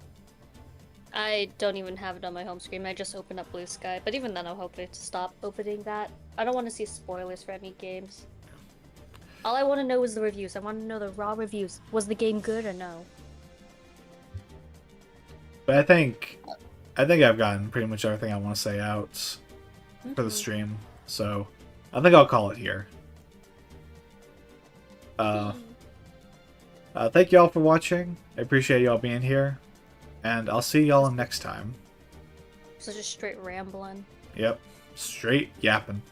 I don't even have it on my home screen. I just opened up Blue Sky, but even then, I'm hoping to stop opening that. I don't want to see spoilers for any games. All I want to know is the reviews. I want to know the raw reviews. Was the game good or no? But I think I've gotten pretty much everything I want to say out for the Mhm. stream. So I think I'll call it here. Uh, thank y'all for watching. I appreciate y'all being here, and I'll see y'all next time. So just straight rambling. Yep, straight yapping.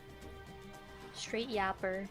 Straight yapper.